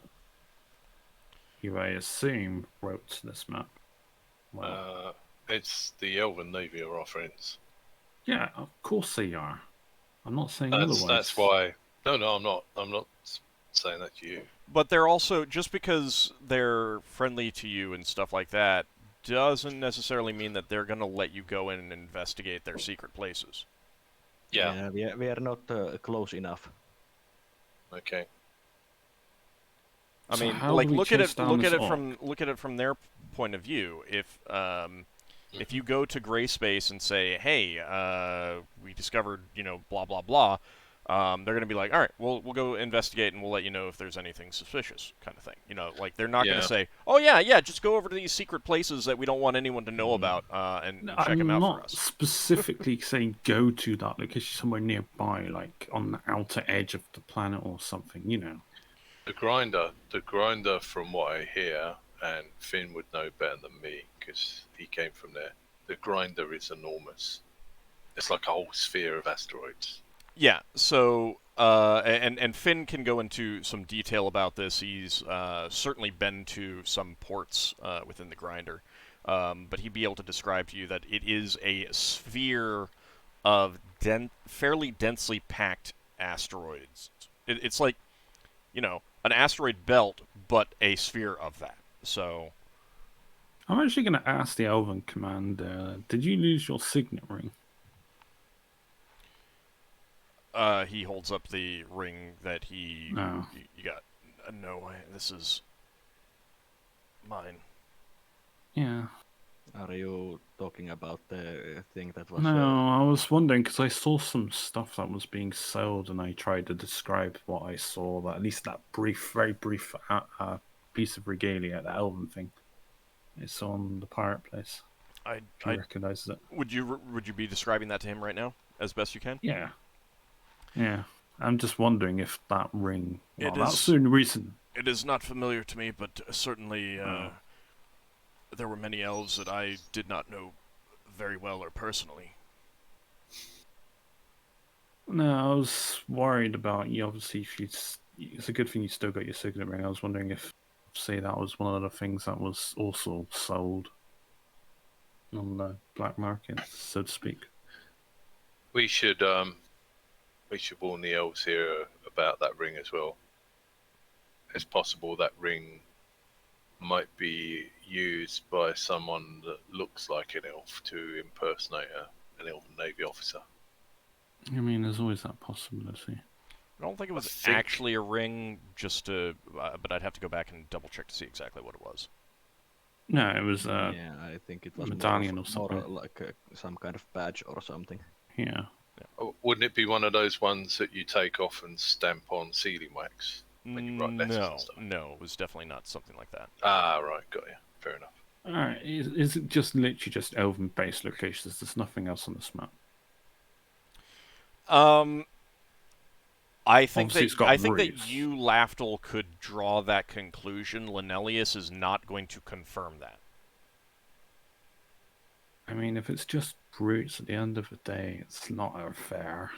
who I assume wrote this map. Well, it's the Elven Navy are our friends. Yeah, of course they are. I'm not saying otherwise. That's why. No, I'm not. I'm not saying that to you. But they're also, just because they're friendly to you and stuff like that, doesn't necessarily mean that they're going to let you go in and investigate their secret places. Yeah. We are not close enough. Okay. I mean, like, look at it from their point of view. If you go to Grayspace and say, "Hey, we discovered, blah blah blah," they're going to be like, "All right, we'll go investigate and we'll let you know if there's anything suspicious," kind of thing. Like, they're not going to say, "Oh yeah, just go over to these secret places that we don't want anyone to know about and check them out for us." I'm not specifically saying go to that location, somewhere nearby, like on the outer edge of the planet or something. The grinder, from what I hear, and Finn would know better than me because he came from there. The grinder is enormous. It's like a whole sphere of asteroids. Yeah. So, and Finn can go into some detail about this. He's certainly been to some ports within the grinder, but he'd be able to describe to you that it is a sphere of fairly densely packed asteroids. It's like, an asteroid belt, but a sphere of that. So, I'm actually going to ask the Elven commander, did you lose your signet ring? He holds up the ring that you got. No, this is mine. Yeah. Are you talking about the thing that was? No, I was wondering because I saw some stuff that was being sold, and I tried to describe what I saw. That at least that brief, very brief piece of regalia, the elven thing. It's on the pirate place. If you recognize it. Would you be describing that to him right now as best you can? Yeah. Yeah. I'm just wondering if that ring. Well, It that's is- soon recent. It is not familiar to me, but certainly there were many elves that I did not know very well or personally. No, I was worried about you. Obviously, it's a good thing you still got your signet ring. I was wondering if, say, that was one of the things that was also sold on the black market, so to speak. We should warn the elves here about that ring as well. It's possible that ring might be used by someone that looks like an elf to impersonate an elven navy officer. I mean, there's always that possibility. I don't think it was think- actually a ring, but I'd have to go back and double check to see exactly what it was. No, it was yeah, I think it was medallion more, or something. more like some kind of badge or something. Yeah. Oh, wouldn't it be one of those ones that you take off and stamp on sealing wax when you write letters and stuff? No, it was definitely not something like that. Ah, right, got you. Fair enough. Alright, is it just literally just elven based locations? There's nothing else on this map. I think Obviously it's got that roofs. you, Lafdul, could draw that conclusion. Linelius is not going to confirm that. I mean, if it's just brutes at the end of the day, it's not fair.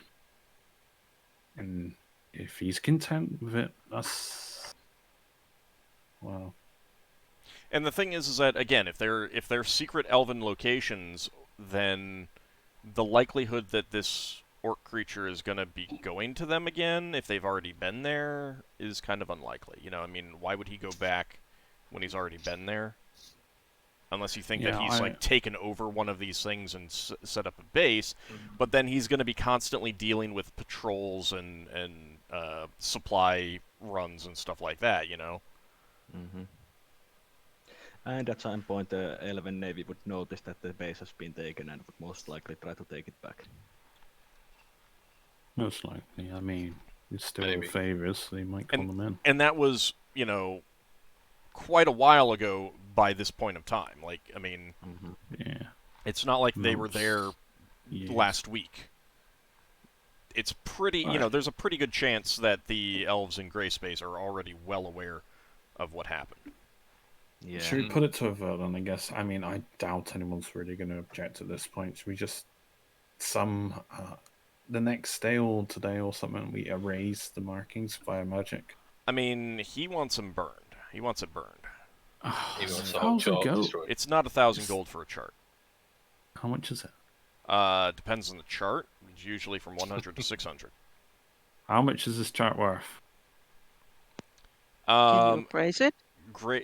And if he's content with it, that's well. And the thing is that again, if they're secret elven locations, then the likelihood that this orc creature is going to be going to them again, if they've already been there, is kind of unlikely. You know, I mean, why would he go back when he's already been there? Unless you think that he's like taken over one of these things and set up a base, but then he's going to be constantly dealing with patrols and supply runs and stuff like that. You know. Mm-hmm. And at some point, the Elven Navy would notice that the base has been taken and would most likely try to take it back. Most likely. I mean, it's still Maybe. favors, so they might call them in. And that was, you know, quite a while ago by this point of time. Like, I mean, Yeah. it's not like they were there Yes. last week. It's pretty, you know, there's a pretty good chance that the elves in Grey Space are already well aware of what happened. Yeah. Should we put it to a vote then, I guess? I mean, I doubt anyone's really going to object at this point. Should we just, the next day or today or something, we erase the markings via magic? I mean, he wants them burned. He wants it burned. He wants the whole chart destroyed. It's not 1,000 gold for a chart. How much is it? Depends on the chart. It's usually from 100 to 600. How much is this chart worth? Can you appraise it?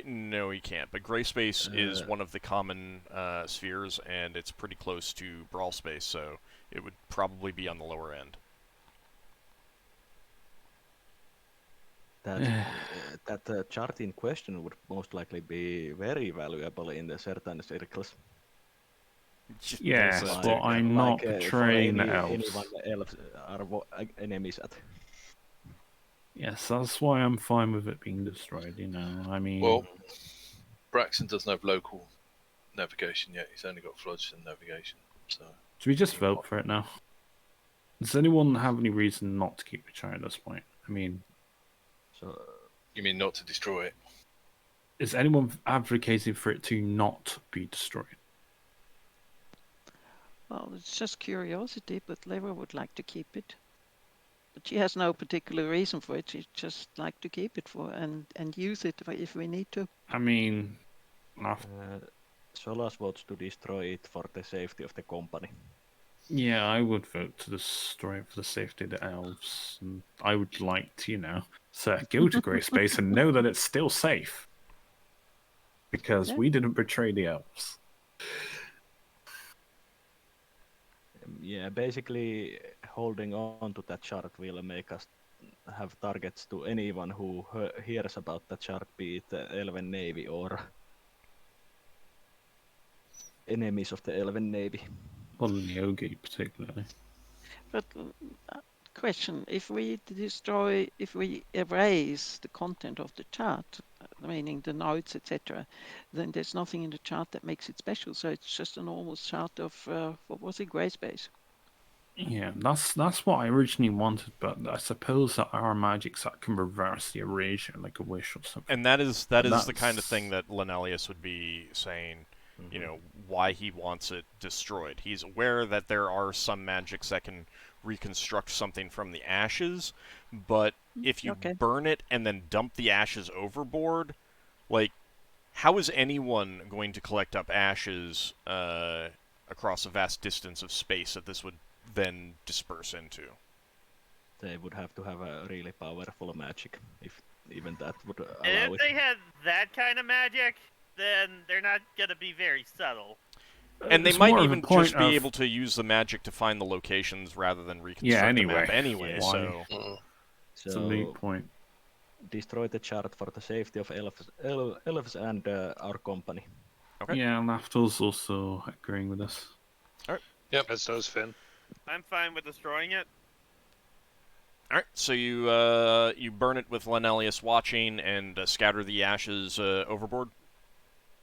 No, he can't. But Grey Space is one of the common spheres, and it's pretty close to Brawl Space, so it would probably be on the lower end. That chart in question would most likely be very valuable in the certain circles. Yes, but I'm not betraying the elves. Anyone the elves are enemies at. Yes, that's why I'm fine with it being destroyed, you know. I mean... Well, Braxon doesn't have local navigation yet. He's only got Floodstone navigation. So should we just vote for it now? Does anyone have any reason not to keep the chart at this point? I mean... So, you mean not to destroy it? Is anyone advocating for it to not be destroyed? Well, it's just curiosity, but Leva would like to keep it. But she has no particular reason for it. She'd just like to keep it for and use it if we need to. I mean... Solas votes to destroy it for the safety of the company. Yeah, I would vote to destroy it for the safety of the elves. And I would like to, you know, go to Grey Space and know that it's still safe. Because we didn't betray the elves. Yeah, basically holding on to that chart will make us have targets to anyone who hears about that chart, be it the Elven Navy or enemies of the Elven Navy. Well, Yogi particularly. But question: if we erase the content of the chart, meaning the nodes, etc., then there's nothing in the chart that makes it special. So it's just a normal chart of what was it, Grayspace? Yeah, that's what I originally wanted, but I suppose that our magic set can reverse the erasure like a wish or something. And that is the kind of thing that Lenelius would be saying, you know, why he wants it destroyed. He's aware that there are some magics that can reconstruct something from the ashes, but if you burn it and then dump the ashes overboard, like, how is anyone going to collect up ashes across a vast distance of space that this would then disperse into? They would have to have a really powerful magic, if even that would allow And if it. they had that kind of magic, then they're not gonna be very subtle. And they It's might more of a even point just be of- able to use the magic to find the locations rather than reconstruct Yeah, the map anyway. anyway. Why? So It's a moot point. Destroy the chart for the safety of elves and our company. Okay. Yeah, Lafdul's also agreeing with us. Yep, as does Finn. I'm fine with destroying it. all right, so you burn it with Lenelius watching and scatter the ashes overboard.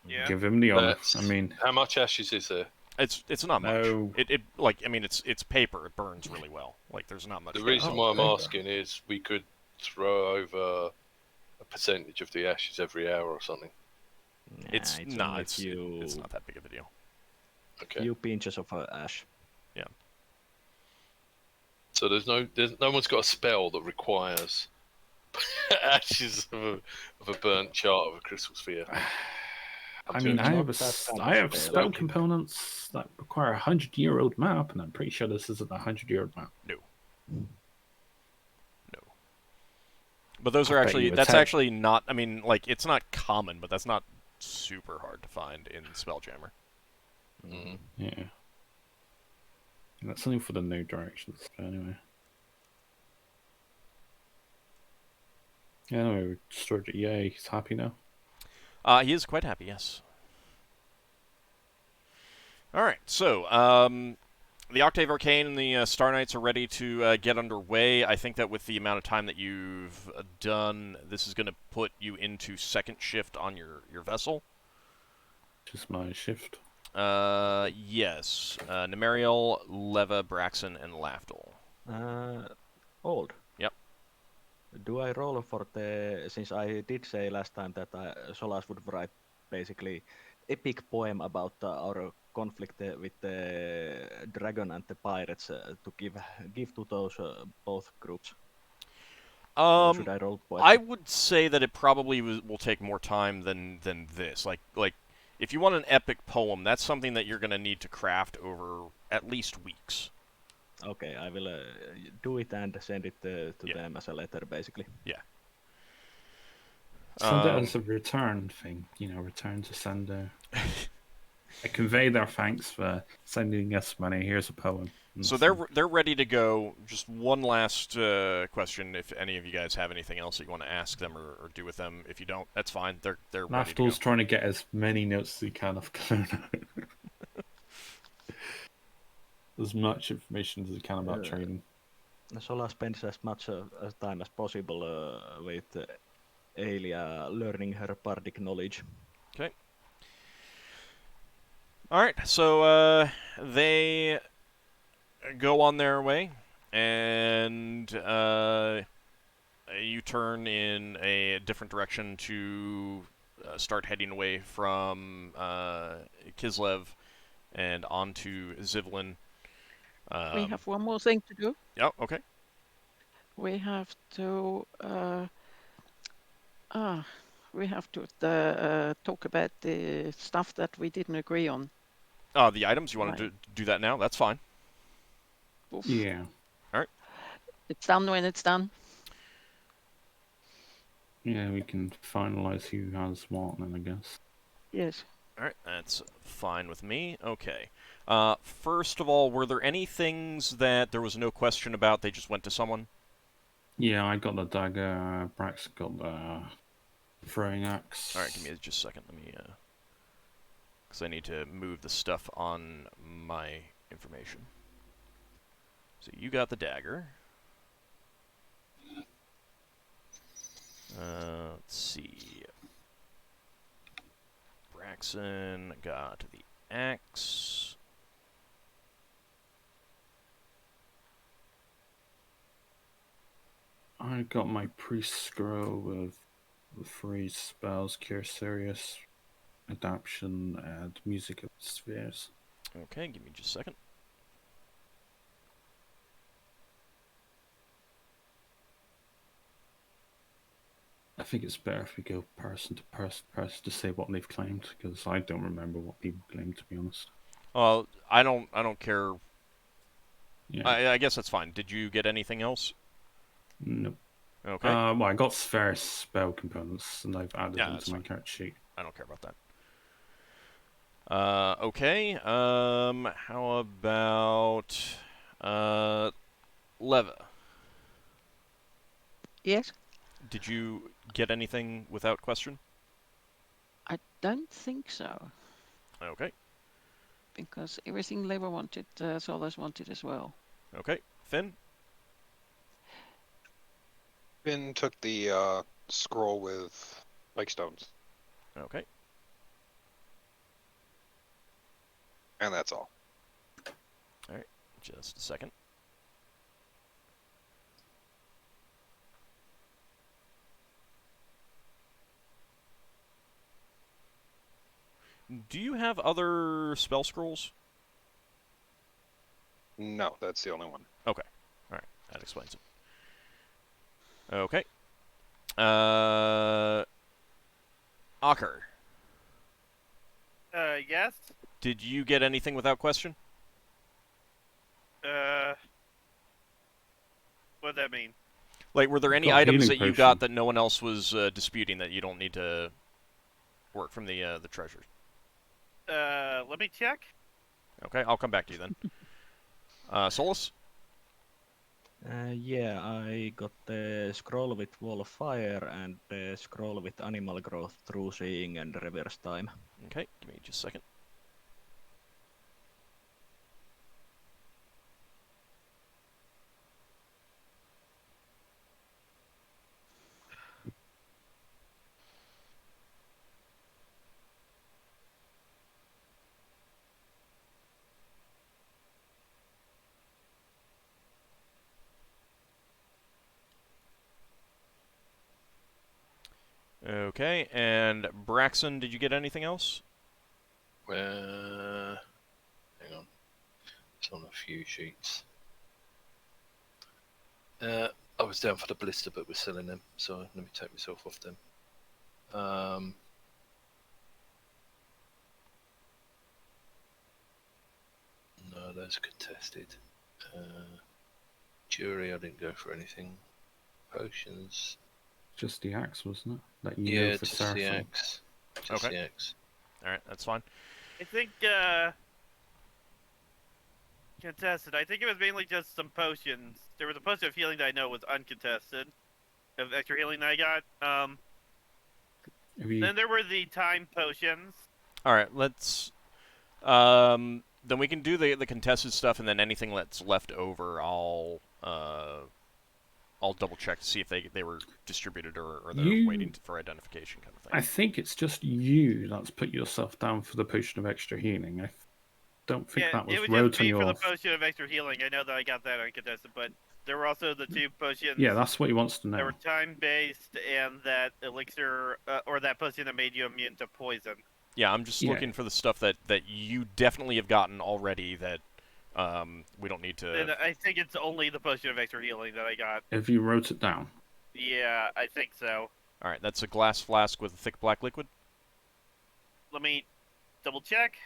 Yeah. Give him the honor. That's- I mean, How much ashes is there? It's not much. No. It like, I mean, it's paper. It burns really well. Like, there's not much. The there. reason why I'm asking is we could throw over a percentage of the ashes every hour or something. It's only not. a It's not that big of a deal. Okay. few pinches of ash. So there's no one's got a spell that requires ashes of a burnt chart of a crystal sphere. I mean, I have not that kind of I have spell. spell components that require a 100-year-old map, and I'm pretty sure this isn't a 100-year-old map. No. But those are I bet actually you would that's tell. actually not. I mean, like, it's not common, but that's not super hard to find in Spelljammer. Mm-hmm. Yeah. And that's something for the new directions, but anyway. Yeah, anyway, we destroyed it. Yay, he's happy now. He is quite happy, yes. All right, so the Octave Arcane and the Star Knights are ready to get underway. I think that with the amount of time that you've done, this is going to put you into second shift on your vessel. Just my shift. Yes. Nemariel, Leva, Braxon, and Lafdul. Old. Yep. Do I roll for since I did say last time that Solas would write basically epic poem about our conflict with the dragon and the pirates to give to those both groups. Should I roll poetry? I would say that it probably will take more time than this. Like if you want an epic poem, that's something that you're going to need to craft over at least weeks. Okay, I will do it and send it to them as a letter, basically. Yeah. Send it as a return thing, return to sender. I convey their thanks for sending us money. Here's a poem. So they're ready to go. Just one last question. If any of you guys have anything else that you want to ask them or do with them, if you don't, that's fine. They're ready to go. Lafdul's trying to get as many notes as he can off Kelowna. As much information as he can about trading. Sola spends as much time as possible with Aelia learning her bardic knowledge. Okay. All right. So they go on their way, and you turn in a different direction to start heading away from Kislev and onto Zivlin. We have one more thing to do. Yeah, okay. We have to talk about the stuff that we didn't agree on. The items, you want to do that now? That's fine. Oof. Yeah. All right. It's done when it's done. Yeah, we can finalize who has what then, I guess. Yes. All right, that's fine with me. Okay. First of all, were there any things that there was no question about, they just went to someone? Yeah, I got the dagger, Brax got the throwing axe. All right, give me just a second. Let me... because I need to move the stuff on my information. So you got the dagger. Let's see. Braxon got the axe. I got my priest scroll with the 3 spells: Cure Serious, Adaption, and Music of the Spheres. Okay, give me just a second. I think it's better if we go person to person to say what they've claimed, because I don't remember what people claimed, to be honest. Well, I don't care. Yeah. I guess that's fine. Did you get anything else? Nope. Okay. Well, I got spare spell components, and I've added them to my character sheet. I don't care about that. Okay. How about Leva? Yes, Did you get anything without question? I don't think so, Okay. because everything Lever wanted, Solas wanted as well. Okay. Finn? Finn took the scroll with like stones, Okay. and that's all. Alright. Just a second. Do you have other spell scrolls? No, that's the only one. Okay. Alright. That explains it. Okay. Ockar, Yes? did you get anything without question? What'd that mean? Like, were there any Got a items healing that you potion. got that no one else was disputing that you don't need to work from the treasure? Let me check. Okay, I'll come back to you then. Solas? Yeah, I got the scroll with Wall of Fire and the scroll with Animal Growth, True Seeing, and Reverse Time. Okay, give me just a second. Okay, and Braxon, did you get anything else? Hang on. It's on a few sheets. I was down for the blister, but we're selling them, so let me take myself off them. No, those are contested. Jury, I didn't go for anything. Potions. Just the axe, wasn't it? That you Yeah, know for just the certain. axe. Just Okay. the axe. Alright, that's fine. I think, contested. I think it was mainly just some potions. There was a potion of healing that I know was uncontested. Of extra healing that I got. Have you... Then there were the time potions. Alright, let's... then we can do the contested stuff, and then anything that's left over, I'll double check to see if they were distributed or they're waiting for identification kind of thing. I think it's just you that's put yourself down for the potion of extra healing. I don't think that was it was wrote just on me your... for the potion of extra healing. I know that I got that uncontested, but there were also the two potions. Yeah, that's what he wants to know. That were time-based, and that elixir, or that potion that made you immune to poison. Yeah, I'm just looking for the stuff that you definitely have gotten already that we don't need to... And I think it's only the potion of extra healing that I got. Have you wrote it down? Yeah, I think so. Alright, that's a glass flask with a thick black liquid? Let me double check.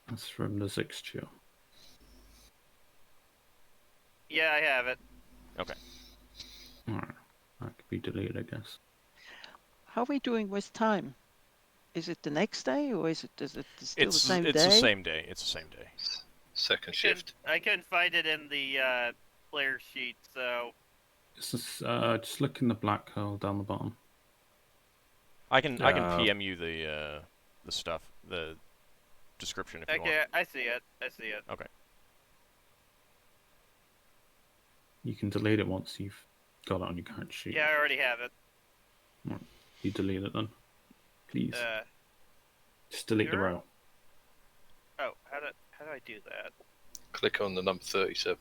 That's from the Zixture. Yeah, I have it. Okay. Alright, that could be deleted, I guess. How are we doing with time? Is it the next day, or is it still the same day? It's the same day. It's the same day. Second shift. I couldn't find it in the player sheet, so... Just look in the black hole down the bottom. I can PM you the stuff. the description if you Okay, want. I see it. I see it. Okay. You can delete it once you've got it on your character sheet. Yeah, I already have it. You delete it then, please. Just delete the sure? row. Oh, how do I do that? Click on the number 37.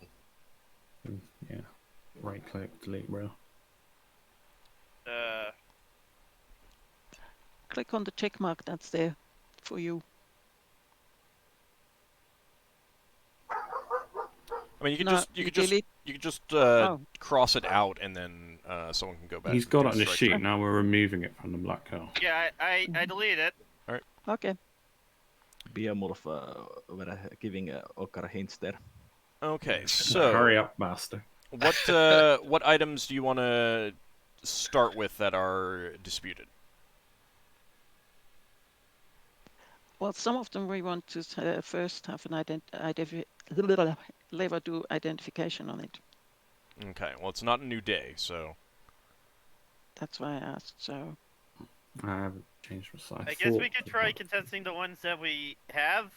Yeah. Right click, delete row. Click on the check mark that's there for you. I mean, you could No, just Oh. cross it out, and then someone can go back. He's and got do it on the strike sheet. check. Now we're removing it from the black hole. Yeah, I deleted it. Okay. Beowulf were giving Ockar hints there. Okay, so Hurry up, master. what items do you want to start with that are disputed? Well, some of them we want to first have an Lever do identification on it. Okay, well, it's not a new day, so That's why I asked. So I haven't changed my size. I guess we could try contesting the ones that we have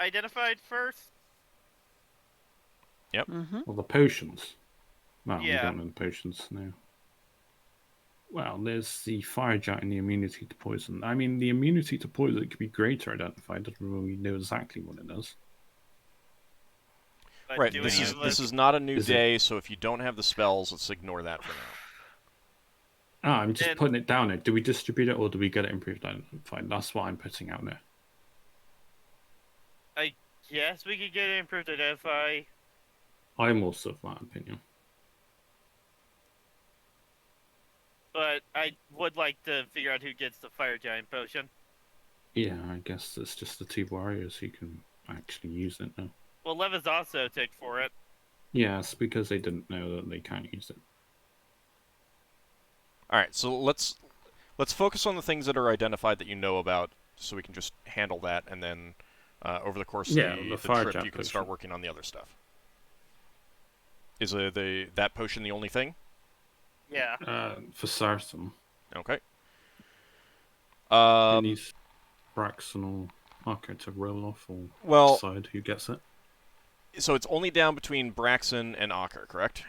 identified first. Well, the potions. Well, we Yeah. don't know the potions now. Well, there's the fire giant and the immunity to poison. I mean, the immunity to poison could be greater identified. Doesn't really know exactly what it does. But right. do This any is of this us- is not a new Is it- day, so if you don't have the spells, let's ignore that for now. I'm just And- putting it down there. Do we distribute it or do we get it improved identified? That's what I'm putting out there. Yes, we could get it improved identify. I'm also of that opinion. But I would like to figure out who gets the fire giant potion. Yeah, I guess it's just the two warriors who can actually use it now. Well, Leva's also ticked for it. Yes, because they didn't know that they can't use it. All right, so let's focus on the things that are identified that you know about, so we can just handle that, and then over the course of the the fire trip, giant you can start potion. working on the other stuff. Is that potion the only thing? Yeah. For certain. Okay. Who needs Braxon or Ockar to roll off or well, decide who gets it? So it's only down between Braxon and Ockar, correct?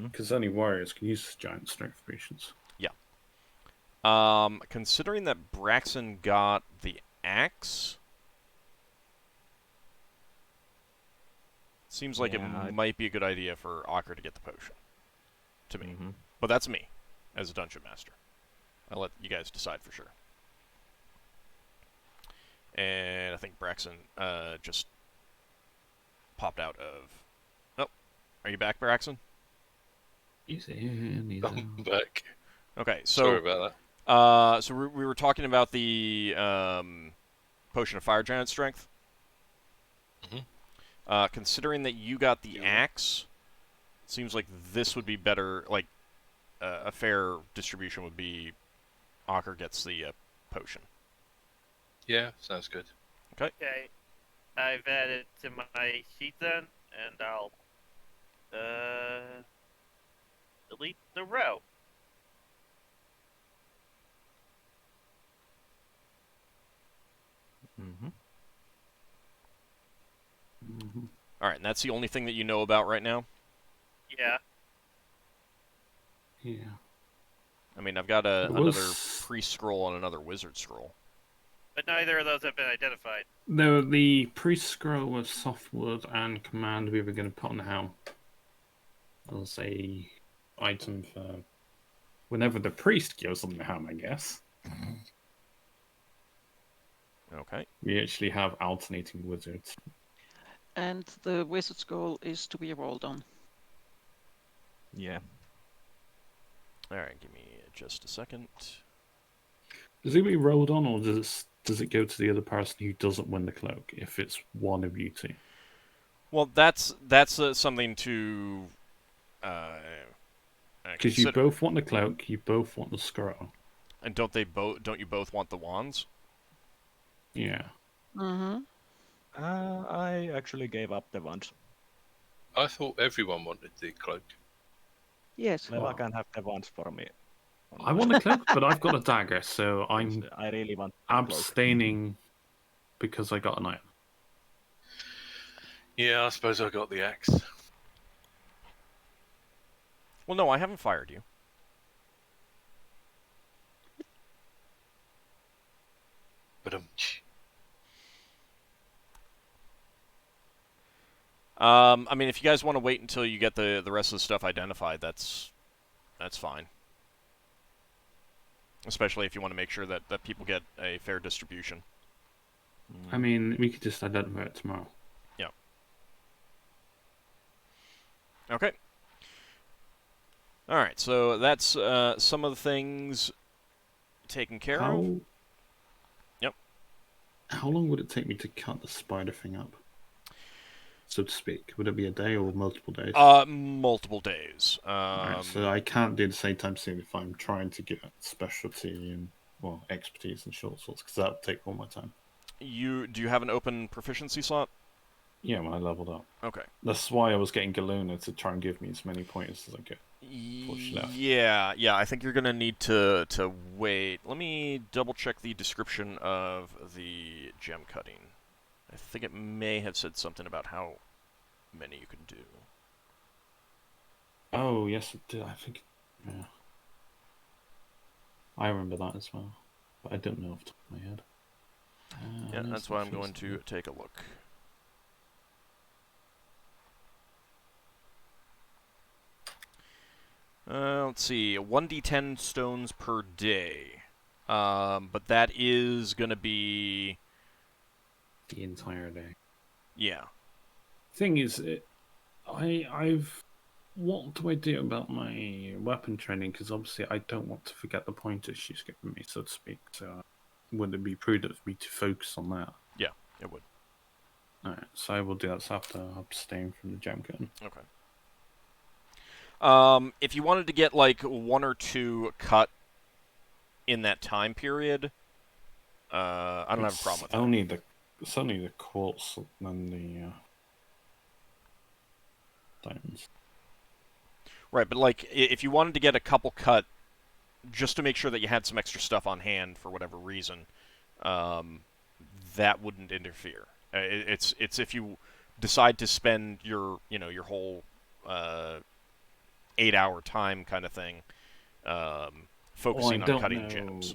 Because only warriors can use giant strength potions. Yeah. Considering that Braxon got the axe, seems like it might be a good idea for Ockar to get the potion. To me. But that's me, as a dungeon master. I'll let you guys decide for sure. And I think Braxon just popped out of... Oh, are you back, Braxon? He's in, he's I'm out. back. Okay, so... Sorry about that. So we were talking about the potion of fire giant strength. Considering that you got the axe, it seems like this would be better. Like a fair distribution would be Ockar gets the potion. Yeah, sounds good. Okay. I've added to my sheet then, and I'll delete the row. All right, and that's the only thing that you know about right now. Yeah. Yeah. I mean, I've got another was- priest scroll and another wizard scroll. But neither of those have been identified. No, the priest scroll was softwood and command we were going to put on the helm as a item for whenever the priest gives them the helm, I guess. Okay. We actually have alternating wizards. and the wizard scroll is to be rolled on. Yeah. All right, give me just a second. Does it be rolled on, or does it go to the other person who doesn't win the cloak if it's one of you two? Well, that's something to. Because you both want the cloak, you both want the scroll. And don't you both want the wands? Yeah. Mm-hmm. I actually gave up the wands. I thought everyone wanted the cloak. Yes. Leva can have the wands for me. I want the cloak, but I've got a dagger, so I'm I really want the cloak. abstaining because I got an item. Yeah, I suppose I got the axe. Well, no, I haven't fired you. But I mean, if you guys want to wait until you get the rest of the stuff identified, that's fine. Especially if you want to make sure that people get a fair distribution. I mean, we could just identify it tomorrow. Yeah. Okay. All right, so that's some of the things taken care of. Yep. How long would it take me to cut the spider thing up, so to speak? Would it be a day or multiple days? Multiple days. Right, so I can't do the same time soon if I'm trying to get specialty and expertise and short swords, because that would take all my time. Do you have an open proficiency slot? Yeah, when I leveled up. Okay. That's why I was getting Galuna to try and give me as many points as I could. Yeah. I think you're gonna need to wait. Let me double check the description of the gem cutting. I think it may have said something about how many you can do. Oh yes, it did. I think. Yeah. I remember that as well, but I don't know off the top of my head. Yeah, that's why I'm going to take a look. Let's see, 1d10 stones per day. But that is going to be... the entire day. Yeah. Thing is, what do I do about my weapon training? Because obviously I don't want to forget the pointers she's given me, so to speak. So would it be prudent for me to focus on that? Yeah, it would. Alright, so I will do that after abstain from the gem gun. Okay. If you wanted to get like 1 or 2 cut in that time period, I don't have a problem with that. It's only the quartz and the diamonds. Right, but like if you wanted to get a couple cut just to make sure that you had some extra stuff on hand for whatever reason, that wouldn't interfere. It's if you decide to spend your whole 8-hour time kind of thing focusing on cutting gems.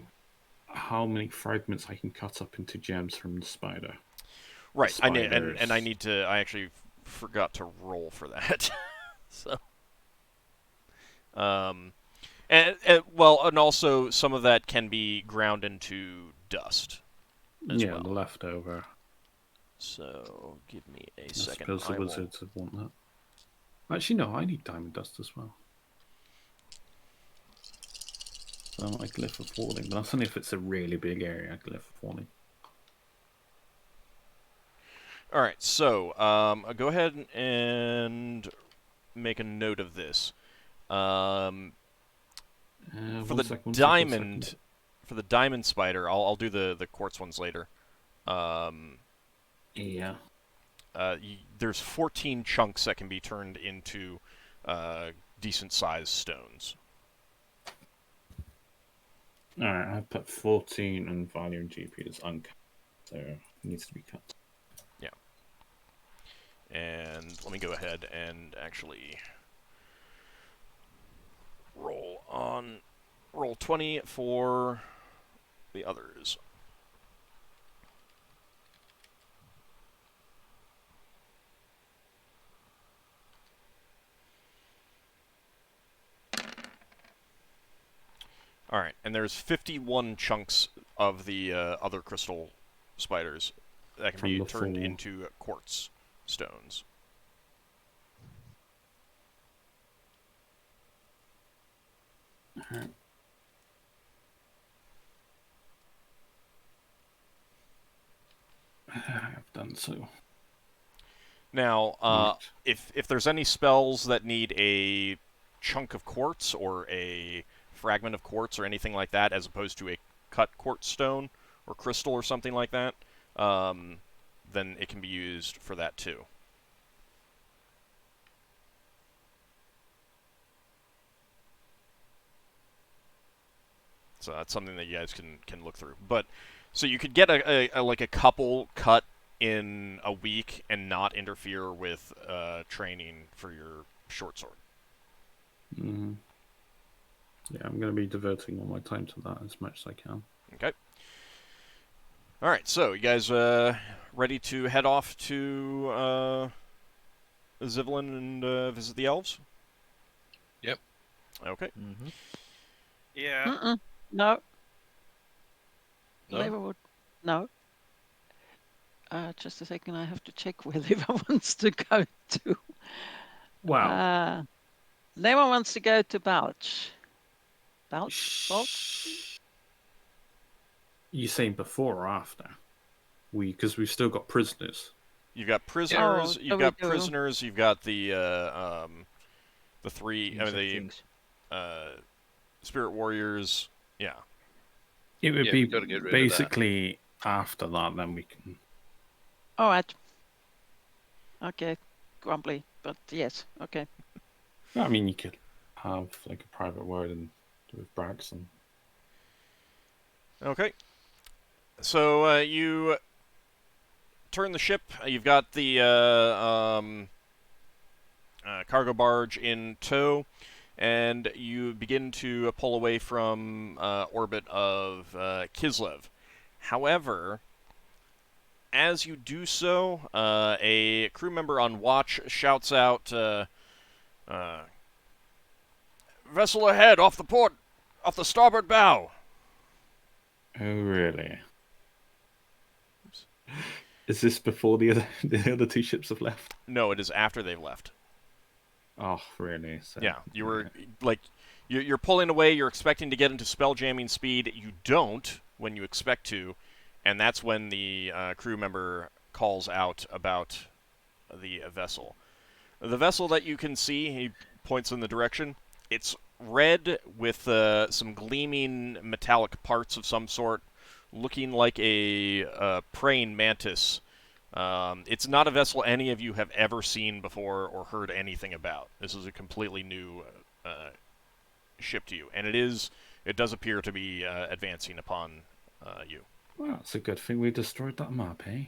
How many fragments I can cut up into gems from the spider? Right, I actually forgot to roll for that. So, and also some of that can be ground into dust as well. The leftover. So give me a I second. suppose the wizards would want that. Actually, no, I need diamond dust as well. So I glyph of warning, but that's only if it's a really big area. Glyph of warning. All right, so I'll go ahead and make a note of this. For the diamond spider, I'll do the quartz ones later. Yeah. There's 14 chunks that can be turned into decent-sized stones. Alright, I put 14 and value and GP is uncut, so it needs to be cut. Yeah. And let me go ahead and actually roll 20 for the others. Alright, and there's 51 chunks of the other crystal spiders that can be turned into quartz stones. Alright. I've done so. Now, if there's any spells that need a chunk of quartz or a fragment of quartz or anything like that, as opposed to a cut quartz stone or crystal or something like that, then it can be used for that too. So that's something that you guys can look through. But So you could get like a couple cut in a week and not interfere with training for your short sword. Mm-hmm. Yeah, I'm going to be diverting all my time to that as much as I can. Okay. All right, so you guys ready to head off to Zivlin and visit the elves? Yep. Okay. Mm-hmm. Yeah. No. No? Lever would. No. Just a second, I have to check where Lever wants to go to. Wow. Lever wants to go to Bouch. Bouch? You saying before or after? Because we've still got prisoners. You've got prisoners. Oh, You've got prisoners. You've got the three. Things. Spirit warriors. Yeah. It would Yeah, be we gotta get rid of that. basically after that, then we can. All right. Okay. Grumbly, but yes. Okay. I mean, you could have like a private word with Braxon. Okay. So you turn the ship. You've got the cargo barge in tow, and you begin to pull away from orbit of Kislev. However, as you do so, a crew member on watch shouts out, "Vessel ahead, off the starboard bow." Oh, really? Is this before the other two ships have left? No, it is after they've left. Oh, really? So, Yeah, you were like, you're pulling away. You're expecting to get into spelljamming speed. You don't when you expect to, and that's when the crew member calls out about the vessel. The vessel that you can see, he points in the direction. It's red with some gleaming metallic parts of some sort, looking like a praying mantis. It's not a vessel any of you have ever seen before or heard anything about. This is a completely new ship to you, and it does appear to be advancing upon you. Well, it's a good thing we destroyed that map, eh?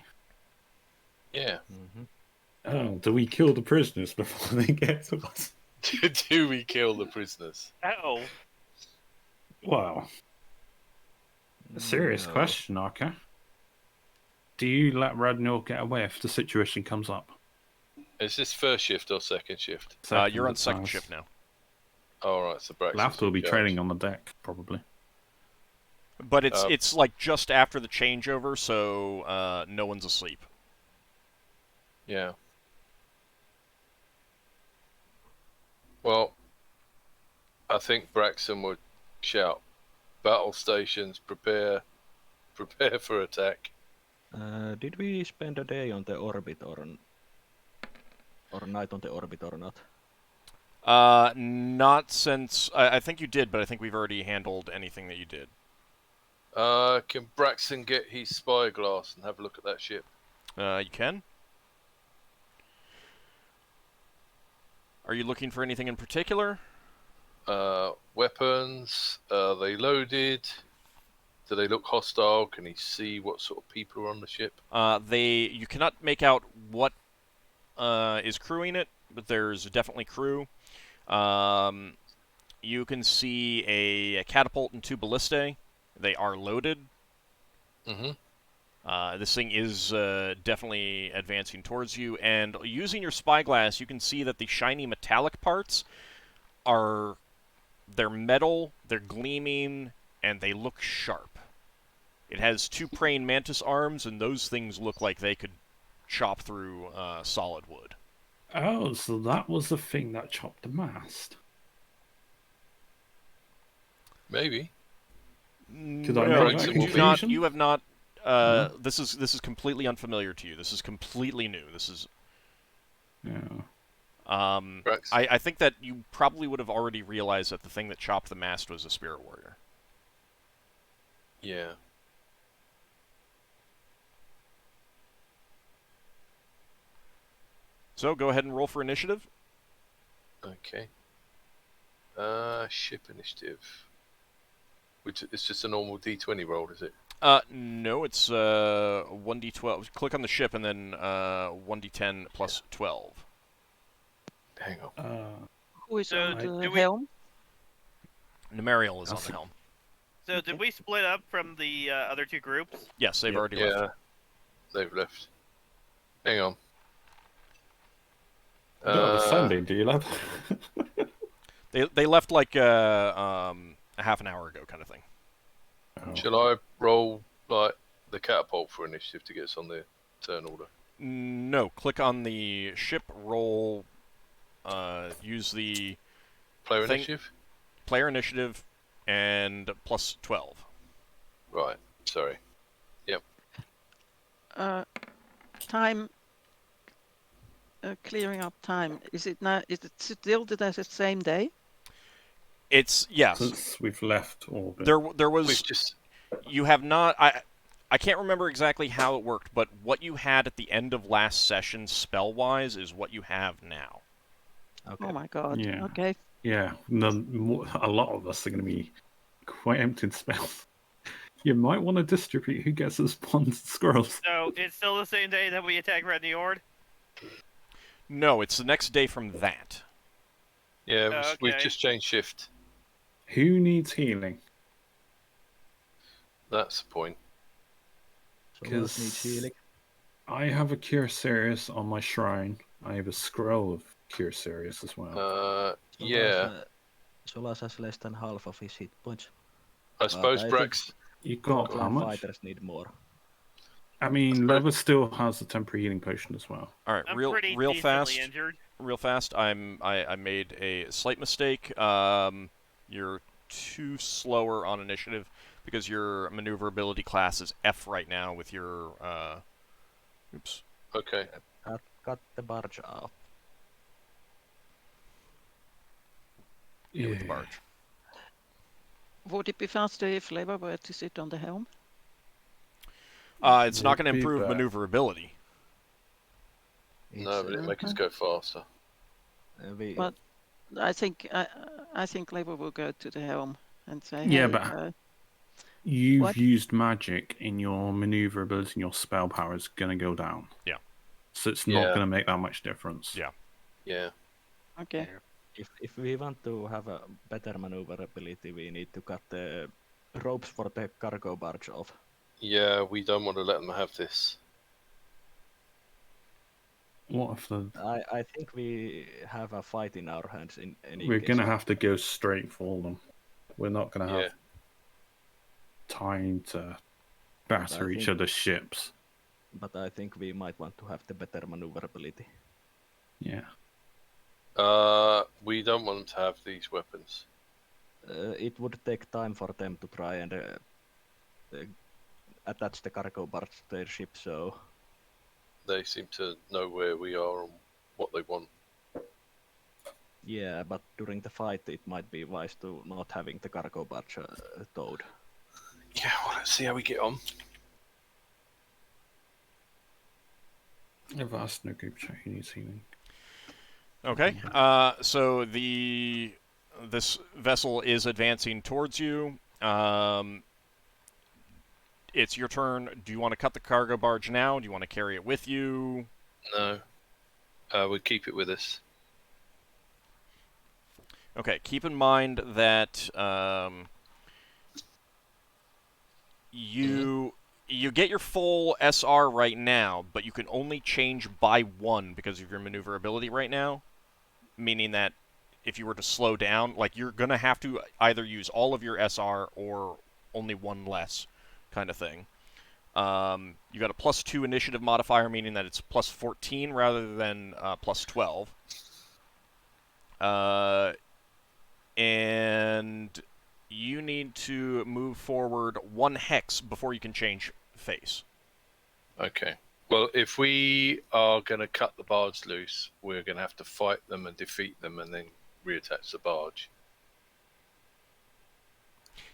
Yeah. Mm-hmm. Oh, do we kill the prisoners before they get to us? Do we kill the prisoners? Ow. Well, a serious No. question, Ockar. Do you let Radnor get away if the situation comes up? Is this first shift or second shift? You're on it second sounds. shift now. All right, so Braxon. Lafdul will be training on the deck, probably. But it's like just after the changeover, so no one's asleep. Yeah. Well, I think Braxon would shout, "Battle stations, prepare for attack." Did we spend a day on the orbit or night on the orbit or not? Not since I think you did, but I think we've already handled anything that you did. Can Braxon get his spyglass and have a look at that ship? You can. Are you looking for anything in particular? Weapons, are they loaded? Do they look hostile? Can he see what sort of people are on the ship? You cannot make out what is crewing it, but there's definitely crew. You can see a catapult and 2 ballistae. They are loaded. Mm-hmm. This thing is definitely advancing towards you, and using your spyglass, you can see that the shiny metallic parts they're metal, they're gleaming, and they look sharp. It has 2 praying mantis arms, and those things look like they could chop through solid wood. Oh, so that was the thing that chopped the mast. Maybe. Could I No, make that you do not. conclusion? You have not. This is completely unfamiliar to you. This is completely new. This is. Yeah. I think that you probably would have already realized that the thing that chopped the mast was a spirit warrior. Yeah. So go ahead and roll for initiative. Okay. Ship initiative. Which it's just a normal D20 roll, is it? No, it's 1d12. Click on the ship and then 1d10 plus 12. Hang on. Who is So on do the we- helm? Numerial is on That's the helm. So did we split up from the other two groups? Yes, they've Yep. already Yeah, left. they've left. Hang on. You don't have a Sunday, do you, lad? They left like a half an hour ago, kind of thing. Oh. Shall I roll like the catapult for initiative to get us on the turn order? No, click on the ship, roll, use the Player Thing- initiative? player initiative, and plus 12. Right, sorry. Time. Clearing up time. Is it now? Is it still the same day? It's yes. Since we've left orbit. There was We've just you have not. I can't remember exactly how it worked, but what you had at the end of last session spell-wise is what you have now. Okay. Oh my god. Yeah. Okay. Yeah, a lot of us are going to be quite empty in spells. You might want to distribute who gets us spawns scrolls. So it's still the same day that we attack Red Ord? No, it's the next day from that. yeah, Oh, we've okay. just changed shift. Who needs healing? That's the point. So what needs healing? I have a Cure Serious on my shrine. I have a scroll of Cure Serious as well. Yeah. Solas has less than half of his hit points. I suppose I think- Brax. You got how Clan much? fighters need more. I mean, That's Lever still has a temporary healing potion as well. All right, I'm real pretty decently fast. injured. Real fast. I made a slight mistake. You're too slower on initiative because your maneuverability class is F right now with your oops. Okay. Cut the barge off. Yeah, with the barge. Would it be faster if Lever were to sit on the helm? It's not going to Would be improve bad. maneuverability. No, but it makes us go faster. We, But I think Lever will go to the helm and say, Yeah, hey, but- You've What? used magic in your maneuverability and your spell power is going to go down. Yeah. So it's not Yeah. going to make that much difference. Yeah. Yeah. okay. if we want to have a better maneuverability, we need to cut the ropes for the cargo barge off. Yeah, we don't want to let them have this. What if the... I think we have a fight in our hands in any We're case. going to have to go straight for them. We're not going to have Yeah. time to batter I each think- other's ships. But I think we might want to have the better maneuverability. Yeah. We don't want them to have these weapons. It would take time for them to try and attach the cargo barge to their ship, so They seem to know where we are and what they want. yeah, but during the fight it might be wise to not having the cargo barge towed. Yeah, well, let's see how we get on. I've asked no group chat who needs healing. Okay. So this vessel is advancing towards you. It's your turn. Do you want to cut the cargo barge now? Do you want to carry it with you? No. We keep it with us. Okay. Keep in mind that you get your full SR right now, but you can only change by 1 because of your maneuverability right now. Meaning that if you were to slow down, like you're gonna have to either use all of your SR or only 1 less, kind of thing. You got a +2 initiative modifier, meaning that it's +14 rather than +12. And you need to move forward 1 hex before you can change face. Okay. Well, if we are going to cut the barge loose, we're going to have to fight them and defeat them and then reattach the barge.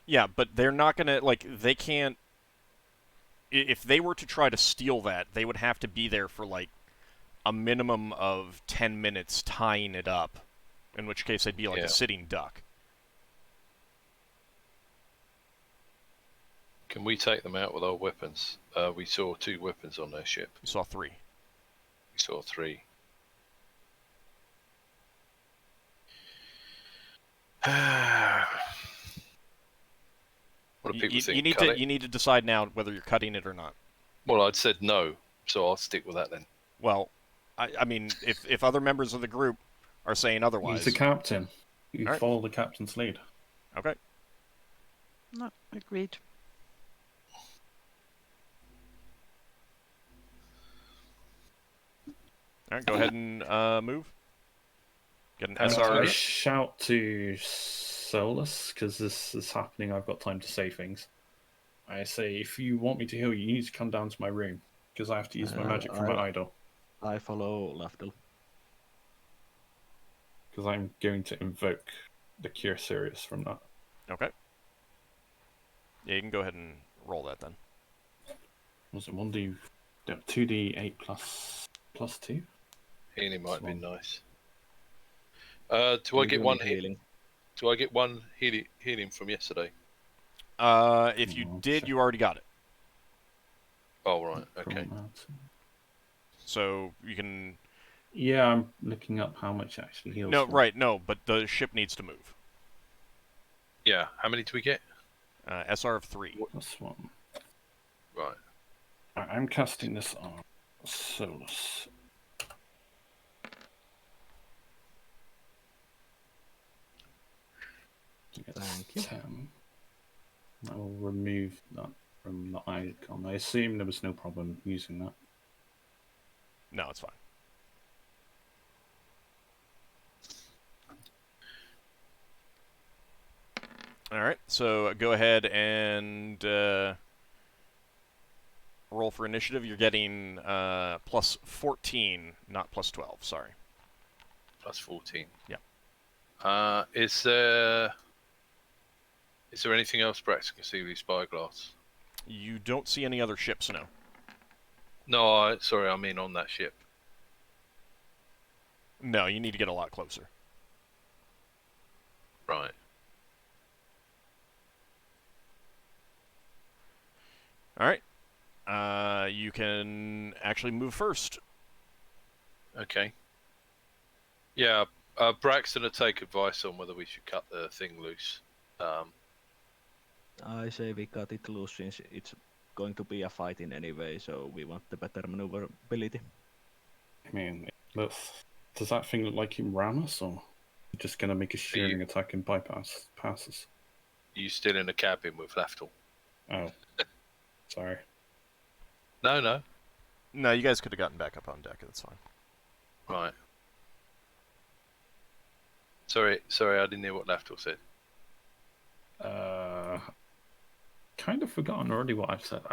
Yeah, but they're not gonna, like, they can't... If they were to try to steal that, they would have to be there for, like, a minimum of 10 minutes tying it up. In which case, they'd be like Yeah. a sitting duck. Can we take them out with our weapons? We saw 2 weapons on their ship. You saw 3. We saw 3. What do people think? You need to decide now whether you're cutting it or not. Well, I'd said no, so I'll stick with that then. Well, I mean, if other members of the group are saying otherwise, He's the captain. You Alright. follow the captain's lead. okay. No, agreed. All right, go ahead and move. Get an I SR. shout to Solas, because this is happening. I've got time to say things. I say, if you want me to heal you, you need to come down to my room, because I have to use my magic from my idol. I follow Lafdul. Because I'm going to invoke the Cure Serious from that. Okay. Yeah, you can go ahead and roll that then. Was it 1D... 2D8 plus 2? Healing might be nice. Do I get one healing? Do I get one healing from yesterday? If you did, you already got it. Oh, right. Okay. So you can... Yeah, I'm looking up how much actually heals. No, for. right, no, but the ship needs to move. Yeah. How many do we get? SR of 3. Plus 1. Right. I'm casting this on Solas. Thank you. 10. I will remove that from the icon. I assume there was no problem using that. No, it's fine. Alright, so go ahead and roll for initiative. You're getting plus 14, not plus 12, sorry. Plus 14. Yeah. Is there anything else Braxon can see with his spyglass? You don't see any other ships, no. No, sorry, I mean on that ship. No, you need to get a lot closer. Right. Alright. You can actually move first. Okay. Yeah, Braxton will take advice on whether we should cut the thing loose. I say we cut it loose since it's going to be a fight in any way, so we want the better maneuverability. I mean, does that thing look like him ram us, or just going to make a shearing attack and bypass passes? You still in the cabin with Lafdul? Oh. Sorry. No. No, you guys could have gotten back up on deck, that's fine. Right. Sorry, I didn't hear what Lafdul said. Kind of forgotten already what I've said.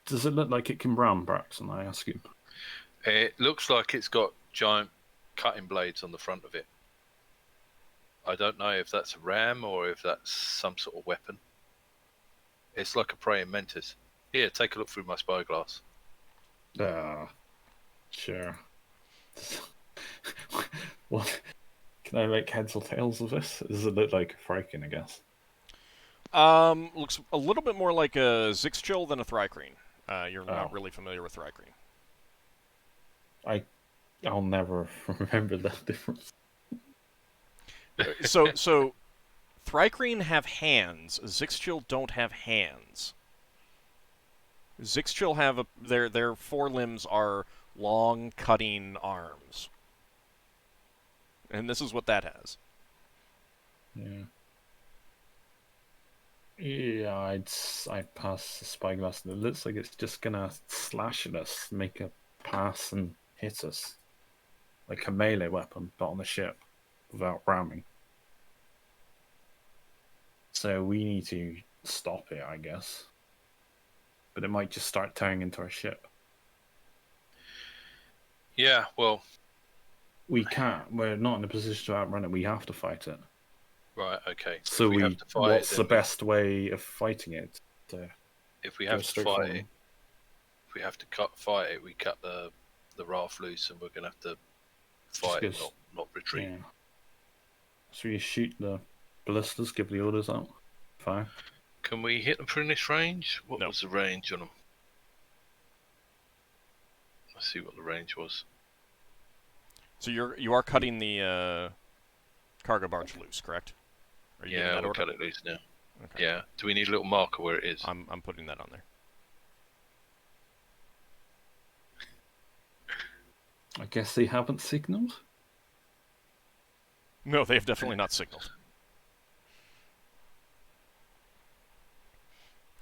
Does it look like it can ram, Braxon? I ask you. It looks like it's got giant cutting blades on the front of it. I don't know if that's a ram or if that's some sort of weapon. It's like a praying mantis. Here, take a look through my spyglass. Sure. What? Can I make heads or tails of this? Does it look like a Thrycreen, I guess? Looks a little bit more like a Zixchill than a Thrycreen. You're not really familiar with Thrycreen. I'll never remember that difference. So Thrycreen have hands. Zixchill don't have hands. Zixchill have their forelimbs are long, cutting arms. And this is what that has. Yeah. Yeah, I'd pass the spyglass. It looks like it's just gonna slash at us, make a pass and hit us. Like a melee weapon, but on the ship, without ramming. So we need to stop it, I guess. But it might just start tearing into our ship. Yeah, well... We can't. We're not in a position to outrun it. We have to fight it. Right, okay. So what's the best way of fighting it? If we have to fight it, fight it, we cut the raft loose, and we're going to have to fight it, not retreat. Yeah. So you shoot the ballistas give the orders out? Fire. Can we hit them from this range? What No. was the range on them? Let's see what the range was. So you are cutting the cargo barge loose, correct? Are you giving Yeah, that we'll order? cut it loose now. Okay. Yeah. Do we need a little marker where it is? I'm putting that on there. I guess they haven't signaled. No, they have definitely not signaled.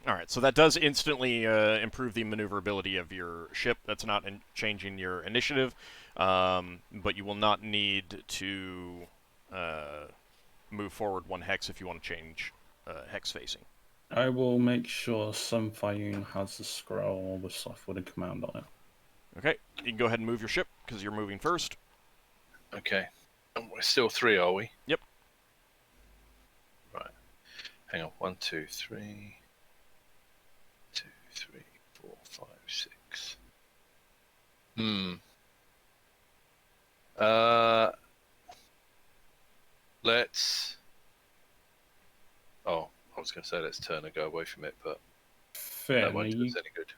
Alright, so that does instantly improve the maneuverability of your ship. That's not changing your initiative, but you will not need to move forward 1 hex if you want to change hex facing. I will make sure Sunfire has the scroll with software command on it. Okay, you can go ahead and move your ship, because you're moving first. Okay. And we're still 3, are we? Yep. Right. Hang on. 1, 2, 3. 2, 3, 4, 5, 6. Let's... Oh, I was going to say let's turn and go away from it, but Finn, that won't do us any good.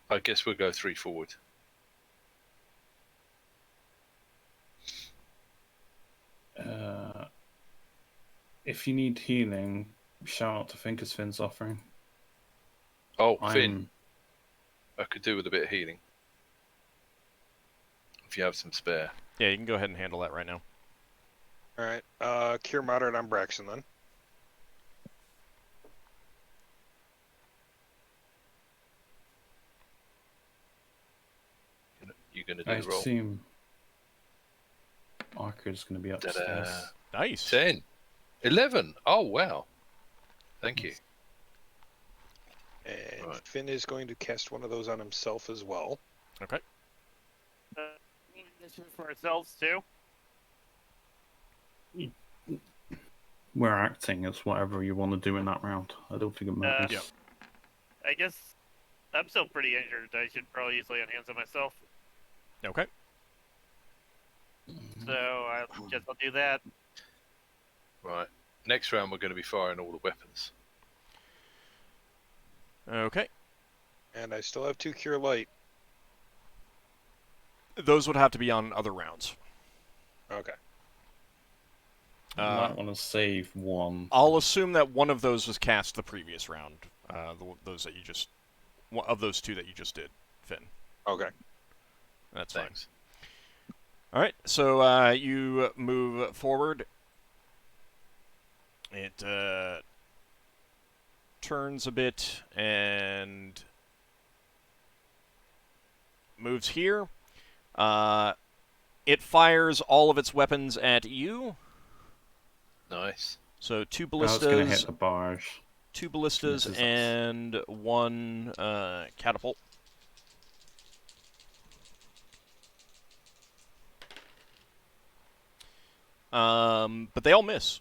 I guess we'll go 3 forward. If you need healing, shout out to Thinkers Finn's offering. Oh, Finn. I could do with a bit of healing. If you have some spare. Yeah, you can go ahead and handle that right now. Alright, Cure Moderate on Braxon then. You gonna do I the roll? assume Ockar's going to be upstairs. Nice. 10. 11. Oh, wow. Thank you. And Right. Finn is going to cast one of those on himself as well. Okay. Initiative for ourselves too. We're acting as whatever you want to do in that round. I don't think it matters. Yeah. I guess I'm still pretty injured. I should probably use lay on hands on myself. Okay. So I guess I'll do that. Right. Next round, we're going to be firing all the weapons. Okay. And I still have 2 Cure Light. Those would have to be on other rounds. Okay. You might want to save one. I'll assume that one of those was cast the previous round. Those that you just... of those 2 that you just did, Finn. Okay. That's Thanks. fine. Alright, so you move forward. It turns a bit and moves here. It fires all of its weapons at you. Nice. So 2 I was going to hit ballistas, the barge. 2 ballistas, Misses us. and 1 catapult. But they all miss.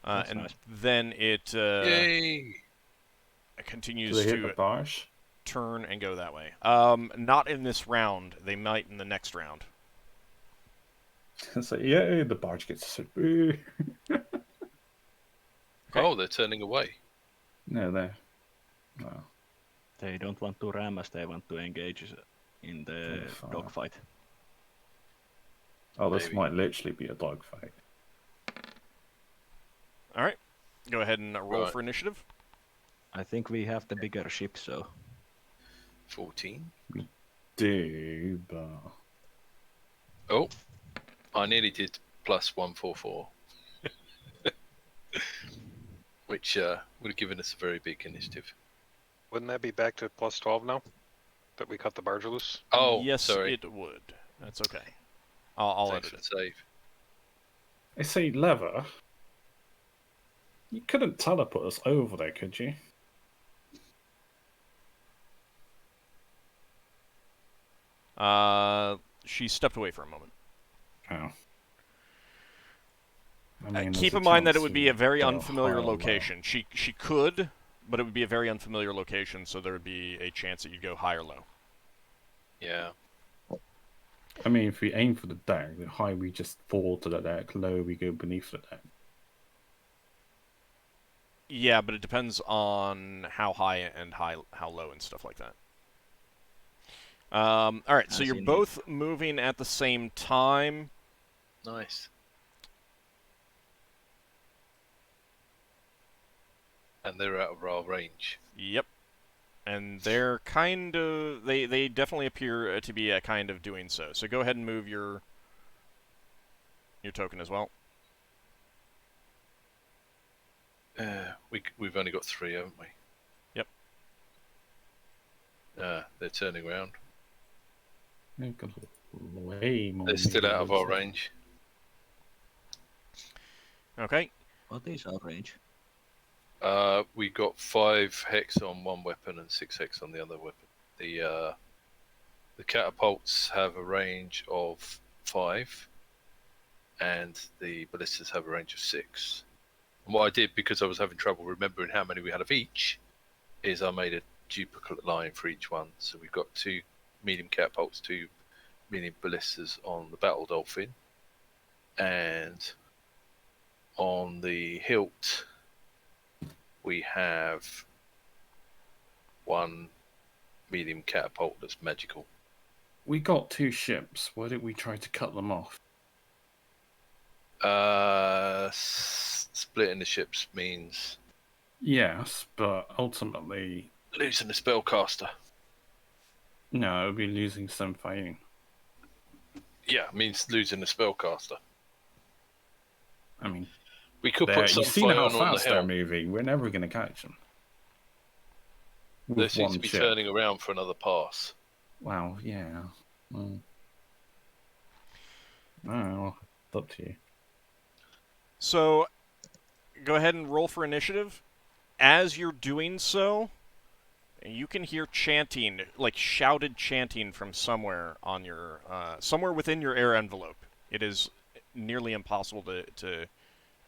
That's And nice. then it Yay! Do continues they hit the to barge? turn and go that way. Not in this round. They might in the next round. It's like, yay, the barge gets hit. Boo. Okay. Oh, they're turning away. No, they're... No. They don't want to ram as they want to engage in the Fine. dogfight. Oh, this Maybe. might literally be a dogfight. Alright. Go ahead and roll Right. for initiative. I think we have the bigger ship, so 14. Do, but... Oh, I nearly did plus 144. Which would have given us a very big initiative. Wouldn't that be back to plus 12 now? That we cut the barge loose? Oh, yes, sorry. it would. That's okay. I'll Thanks edit for it. the save. I say lever. You couldn't teleport us over there, could you? She stepped away for a moment. Oh. I mean, Keep there's in mind that chance it would be a you very go unfamiliar high or low. location. She could, but it would be a very unfamiliar location, so there would be a chance that you'd go high or low. Yeah. I mean, if we aim for the deck, the high we just fall to the deck, low we go beneath the deck. Yeah, but it depends on how high and how low and stuff like that. All right, so As you're in both moving at the same time. Nice. And they're out of our range. Yep. And they're kind of... They definitely appear to be kind of doing so. So go ahead and move your token as well. We've only got 3, haven't we? Yep. They're turning around. They've got way more. They're still out of our movement. range. Okay. What is our range? We got 5 hex on one weapon and 6 hex on the other weapon. The catapults have a range of 5, and the ballistas have a range of 6. And what I did, because I was having trouble remembering how many we had of each, is I made a duplicate line for each one. So we've got 2 medium catapults, 2 medium ballistas on the battle dolphin, and on the hilt we have 1 medium catapult that's magical. We got 2 ships. Why didn't we try to cut them off? Splitting the ships means Yes, but ultimately, losing the spellcaster. no, it would be losing some fighting. Yeah, means losing the spellcaster. I mean, We could put some you've seen how on the fast they're hill. moving. We're never going to catch them. There With seems one to be ship. turning around for another pass. Wow, yeah. Well, it's up to you. So go ahead and roll for initiative. As you're doing so, you can hear chanting, like shouted chanting from somewhere on your, somewhere within your air envelope. It is nearly impossible to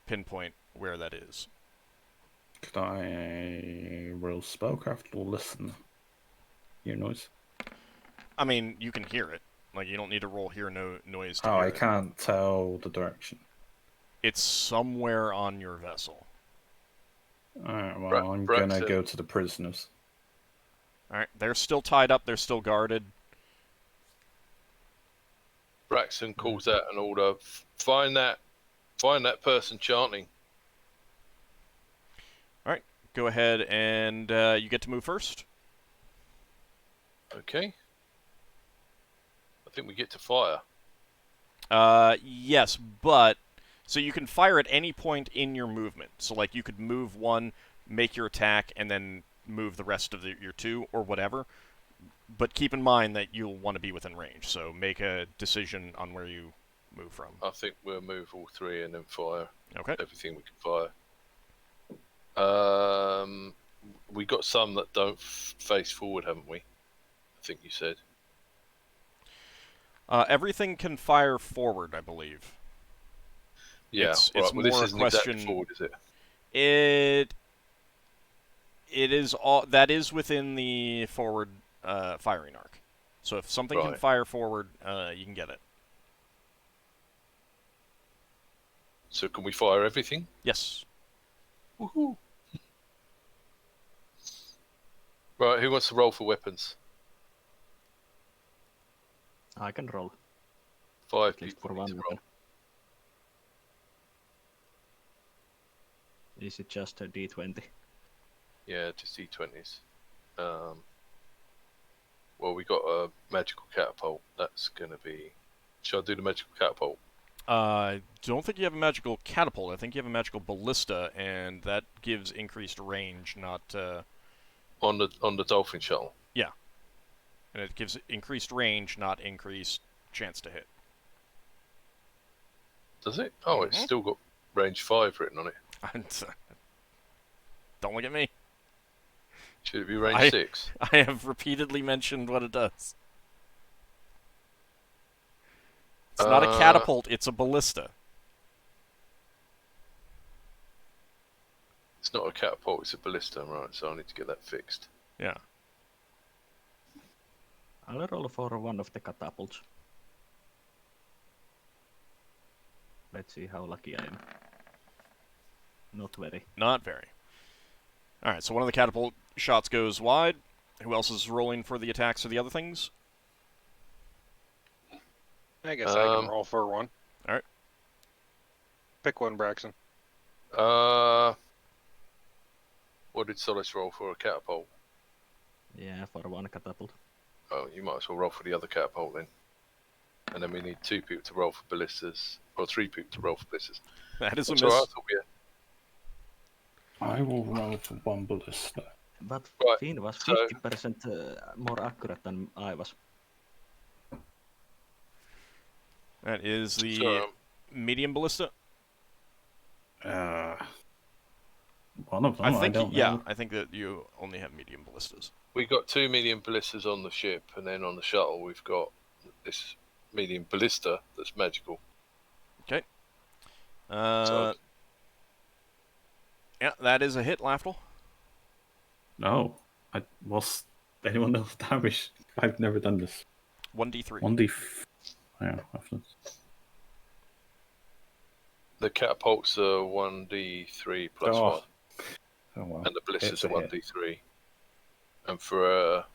pinpoint where that is. Could I roll spellcraft or listen? Hear noise? I mean, you can hear it. Like, you don't need to roll hear noise to Oh, hear I it. can't tell the direction. It's somewhere on your vessel. Alright, well, I'm gonna go to the prisoners. Alright, they're still tied up, they're still guarded. Braxon calls out an order. Find that person chanting. Alright, go ahead and you get to move first. Okay. I think we get to fire. Yes, but... So you can fire at any point in your movement. So, like, you could move 1, make your attack, and then move the rest of your 2, or whatever. But keep in mind that you'll want to be within range, so make a decision on where you move from. I think we'll move all 3 and then fire. Okay. Everything we can fire. We got some that don't face forward, haven't we? I think you said. Everything can fire forward, I believe. Yeah, It's right. Well, this more a isn't exactly question- forward, is it? It is all that is within the forward firing arc. So if something can Right. fire forward, you can get it. So can we fire everything? Yes. Woohoo! Right, who wants to roll for weapons? I can roll. 5 At least people for need one to roll. weapon. Is it just a D20? Yeah, just D20s. Well, we got a magical catapult. That's going to be... Should I do the magical catapult? I don't think you have a magical catapult. I think you have a magical ballista, and that gives increased range, not... On the dolphin shuttle? Yeah. And it gives increased range, not increased chance to hit. Does it? Oh, it's still got range 5 written on it. Don't look at me. Should it be range 6? I have repeatedly mentioned what it does. It's not a catapult, it's a ballista. It's not a catapult, it's a ballista, right, so I need to get that fixed. Yeah. I'll roll for one of the catapults. Let's see how lucky I am. Not very. Not very. All right, so one of the catapult shots goes wide. Who else is rolling for the attacks or the other things? I guess I can roll for one. All right. Pick one, Braxon. What did Solas roll for a catapult? Yeah, for one catapult. Oh, you might as well roll for the other catapult then. And then we need 2 people to roll for ballistas, or 3 people to roll for ballistas. That is a That's miss. all right, I thought we had- I will roll for one ballista. But Right, Finn was so- 50% more accurate than I was. That is the So, medium ballista. One of them. I think, don't yeah, know. I think that you only have medium ballistas. we got 2 medium ballistas on the ship, and then on the shuttle we've got this medium ballista that's magical. Okay. So- Yeah, that is a hit, Lafdul. No. Was anyone else damaged? I've never done this. 1d3. 1d. Yeah, after. The catapults are 1d3 plus Oh. 1, Oh well. and the ballistas It's a are hit. 1d3. And for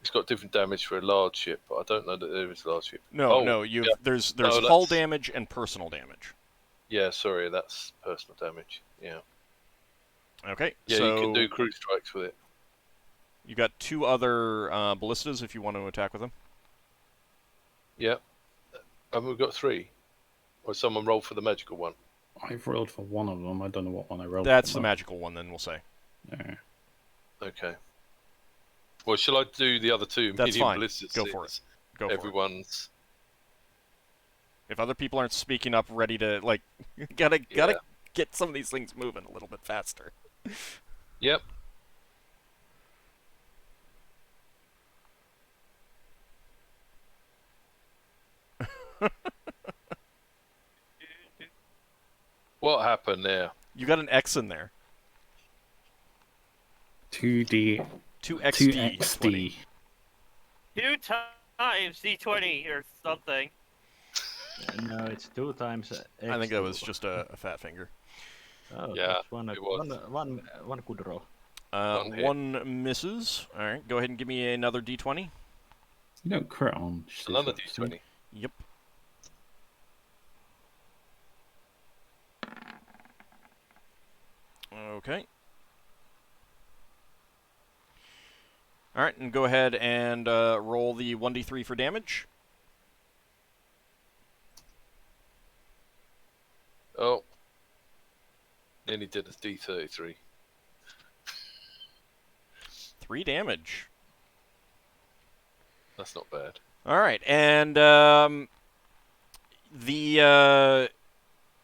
it's got different damage for a large ship, but I don't know that there is a large ship. No, Oh, no, you've yeah. there's No, hull that's- damage and personal damage. Yeah, sorry, that's personal damage. Yeah. Okay, Yeah, so you can do crew strikes with it. you got 2 other ballistas if you want to attack with them. Yeah. And we've got 3. Or someone roll for the magical one. I've rolled for one of them. I don't know what one I rolled That's for. the magical one, then we'll say. Yeah. Okay. Well, shall I do the other 2 That's medium fine. ballistas? Go for it. since Go for it. Everyone's. If other people aren't speaking up, ready to like, gotta get some of these things moving a little bit faster. Yep. What happened there? You got an X in there. 2d. 2xd. 2xd. 2 times D20 or something. No, it's 2 times. I think that was just a fat finger. Oh, Yeah, that's one, it was. one good roll. One hit. One misses. All right, go ahead and give me another d20. You don't crit on. Another C4, d20. Yep. Okay. All right, and go ahead and roll the 1d3 for damage. Oh. Nearly did a d33. 3 damage. That's not bad. All right, and the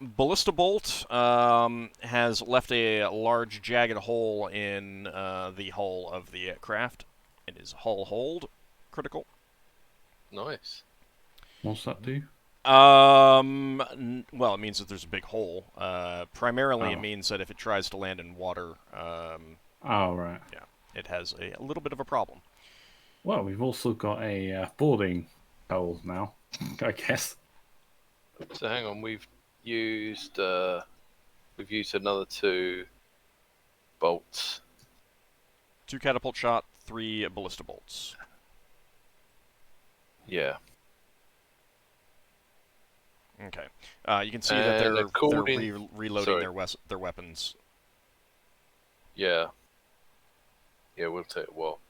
ballista bolt has left a large jagged hole in the hull of the craft. It is hull hold, critical. Nice. What's that do? Well, it means that there's a big hole. Primarily, it Oh. means that if it tries to land in water, Oh, right. yeah, it has a little bit of a problem. Well, we've also got a boarding hole now, I guess. So hang on, we've used another 2 bolts. 2 catapult shot, 3 ballista bolts. Yeah. Okay. You can see that And they're according- reloading sorry. their weapons. Yeah. Yeah, we'll take a while.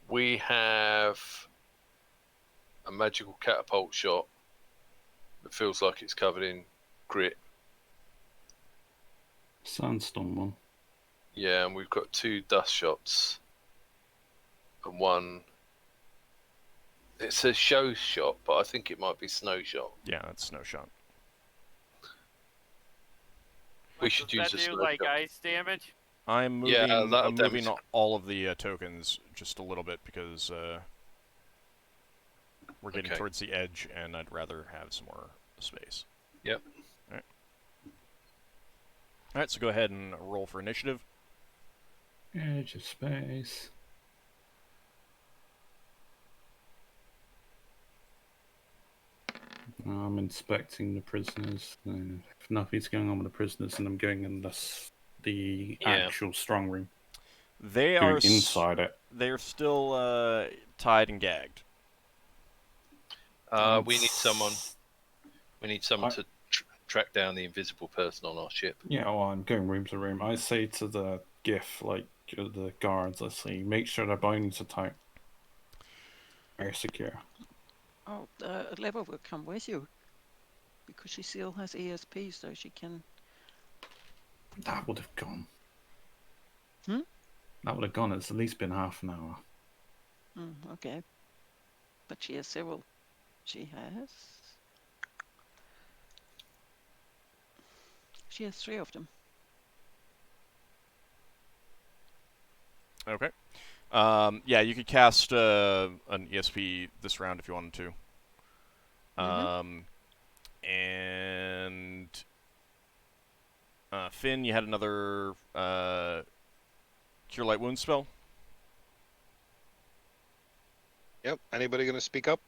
We have a magical catapult shot that feels like it's covered in grit. Sandstorm one. Yeah, and we've got 2 dust shots. And 1. It says show shot, but I think it might be snow shot. Yeah, that's snow shot. We should use Does a that do snow like shot. ice damage? I'm moving. Yeah, that'll I'm moving damage- all of the tokens just a little bit because we're getting Okay. towards the edge, and I'd rather have some more space. Yep. All right, so go ahead and roll for initiative. Edge of space. I'm inspecting the prisoners. If nothing's going on with the prisoners, then I'm going in the actual strong room. They are inside it. They're still tied and gagged. We need someone. We need someone to track down the invisible person on our ship. Yeah, well, I'm going room to room. I say to the GIF, like the guards, I say, make sure their bindings are tight. Very secure. Oh, Leva will come with you. Because she still has ESP, so she can... That would have gone. Hmm? That would have gone. It's at least been half an hour. Okay. But she has several. She has 3 of them. Okay. Yeah, you could cast an ESP this round if you wanted to. And Finn, you had another Cure Light Wound spell? Yep. Anybody going to speak up?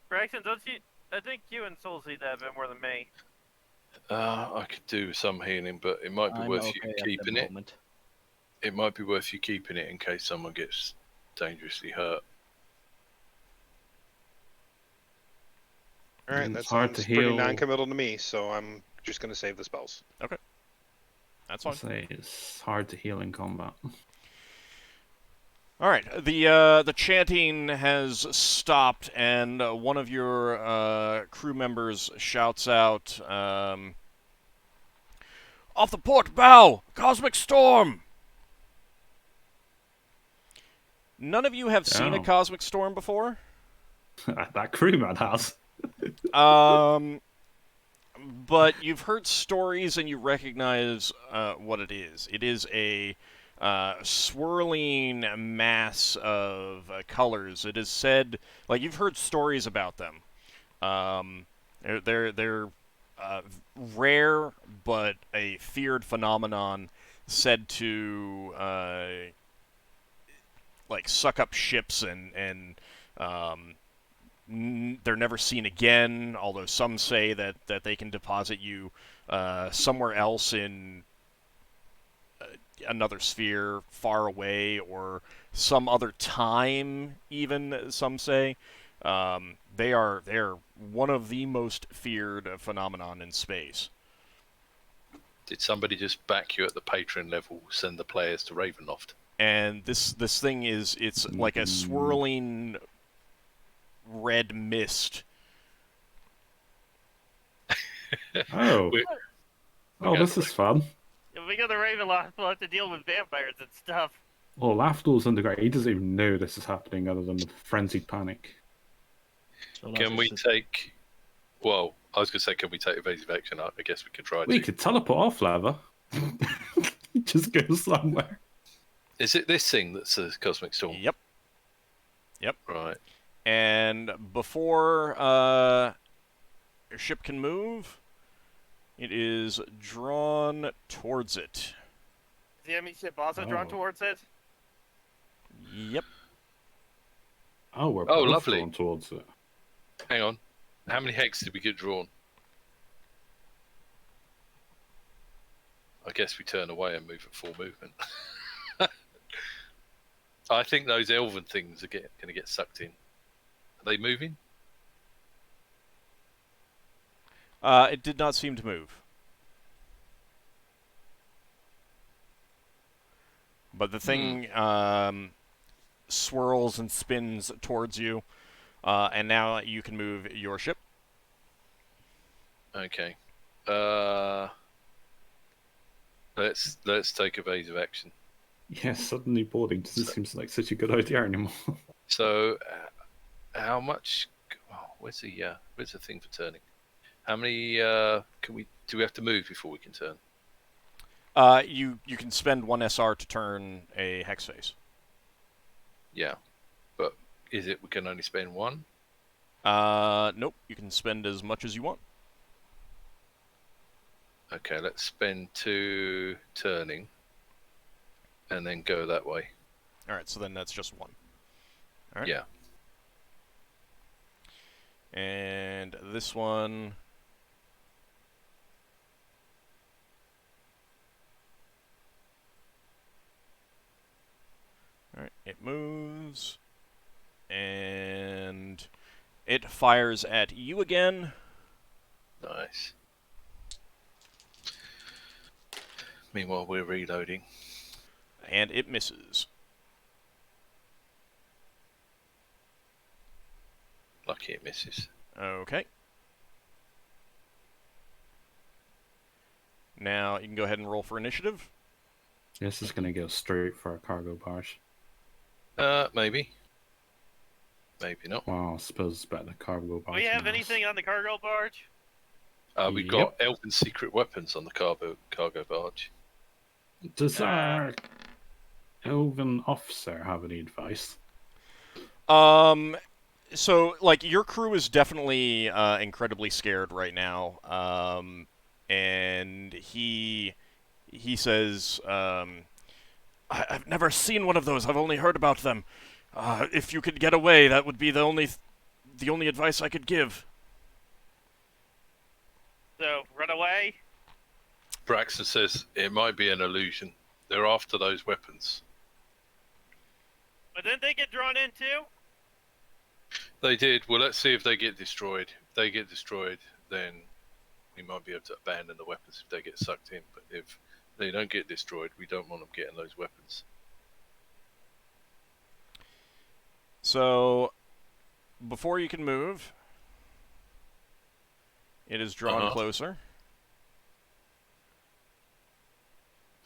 Braxon, I think you and Souls need that a bit more than me. I could do some healing, but it might be worth you keeping it. It might be worth you keeping it in case someone gets dangerously hurt. All right, that It's hard sounds to pretty heal. non-committal to me, so I'm just going to save the spells. Okay. That's fine. I say it's hard to heal in combat. All right. The chanting has stopped, and one of your crew members shouts out, "Off the port bow! Cosmic storm!" None of you have seen a cosmic storm before. That crewman has. But you've heard stories and you recognize what it is. It is a swirling mass of colors. It is said, like, you've heard stories about them. They're rare, but a feared phenomenon, said to like suck up ships and they're never seen again, although some say that they can deposit you somewhere else in another sphere far away or some other time, even, some say. They're one of the most feared phenomenon in space. Did somebody just back you at the Patreon level, send the players to Ravenloft? And this thing it's like a swirling red mist. Oh. This is fun. If we go to Ravenloft, we'll have to deal with vampires and stuff. Well, Lafdul's underground. He doesn't even know this is happening other than the frenzied panic. Can we take... Well, I was going to say, can we take evasive action? I guess we could try We could teleport off, Lava. Just go somewhere. Is it this thing that's a cosmic storm? Yep. Right. And before your ship can move, it is drawn towards it. Is the enemy ship also drawn towards it? Yep. Oh, we're both lovely. Drawn Towards it. Hang on. How many hex did we get drawn? I guess we turn away and move at full movement. I think those elven things are going to get sucked in. Are they moving? It did not seem to move. But the thing swirls and spins towards you, and now you can move your ship. Okay. Let's take evasive action. Yeah, suddenly boarding doesn't seem like such a good idea anymore. So, how much? Oh, where's the thing for turning? How many do we have to move before we can turn? You can spend 1 SR to turn a hex face. Yeah, but is it we can only spend 1? Nope. You can spend as much as you want. Okay, let's spend 2 turning, and then go that way. All right. So then that's just 1. All right. Yeah. And this one... Alright, it moves. And it fires at you again. Nice. Meanwhile, we're reloading. And it misses. Lucky it misses. Okay. Now you can go ahead and roll for initiative. This is going to go straight for a cargo barge. Maybe. Maybe not. Well, I suppose it's better than cargo barge. Do we have than us. anything on the cargo barge? We've got elven secret weapons on the cargo barge. Does our elven officer have any advice? So, like, your crew is definitely incredibly scared right now. And he says, I've never seen one of those. I've only heard about them. If you could get away, that would be the only advice I could give. So, run away? Braxon says it might be an illusion. They're after those weapons. But didn't they get drawn in too? They did. Well, let's see if they get destroyed. If they get destroyed, then we might be able to abandon the weapons if they get sucked in. But if they don't get destroyed, we don't want them getting those weapons. So, before you can move, it is drawn closer.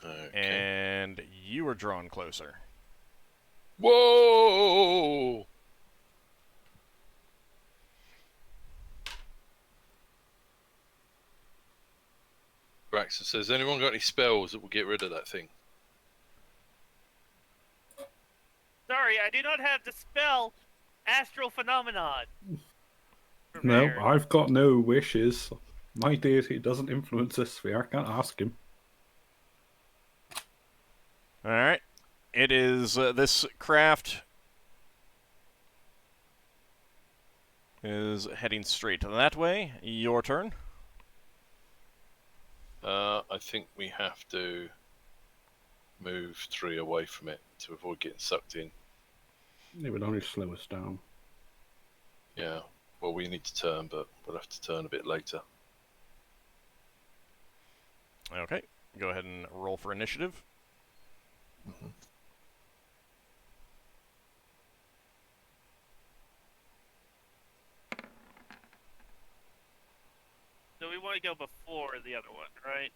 Okay. And you are drawn closer. Whoa! Braxon says, anyone got any spells that will get rid of that thing? Sorry, I do not have the spell Astral Phenomenon. No, prepared. I've got no wishes. My deity doesn't influence this sphere. I can't ask him. Alright. It is this craft is heading straight that way. Your turn. I think we have to move 3 away from it to avoid getting sucked in. It would only slow us down. Yeah. Well, we need to turn, but we'll have to turn a bit later. Okay. Go ahead and roll for initiative. Mm-hmm. So we want to go before the other one, right?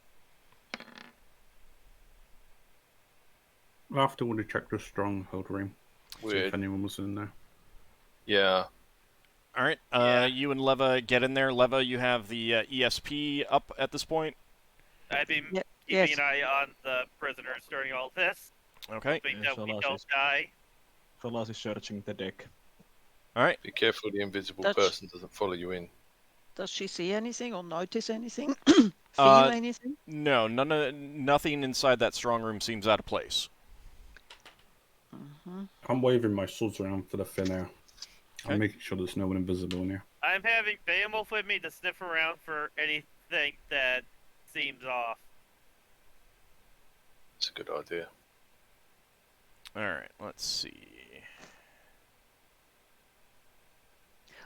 After we checked the stronghold room. See if Weird. anyone was in there. Yeah. Alright. Yeah. You and Leva get in there. Leva, you have the ESP up at this point. I've been Ye- keeping yes. an eye on the prisoners during all this, Okay. hoping Yeah, that we Solas don't is- die. Solas is searching the deck. Alright. Be careful the invisible That's- person doesn't follow you in. Does she see anything or notice anything? Feel anything? No, nothing inside that strong room seems out of place. I'm waving my swords around for the Finnel'ar. Okay. I'm making sure there's no one invisible in here. I'm having Beowulf with me to sniff around for anything that seems off. It's a good idea. Alright, let's see.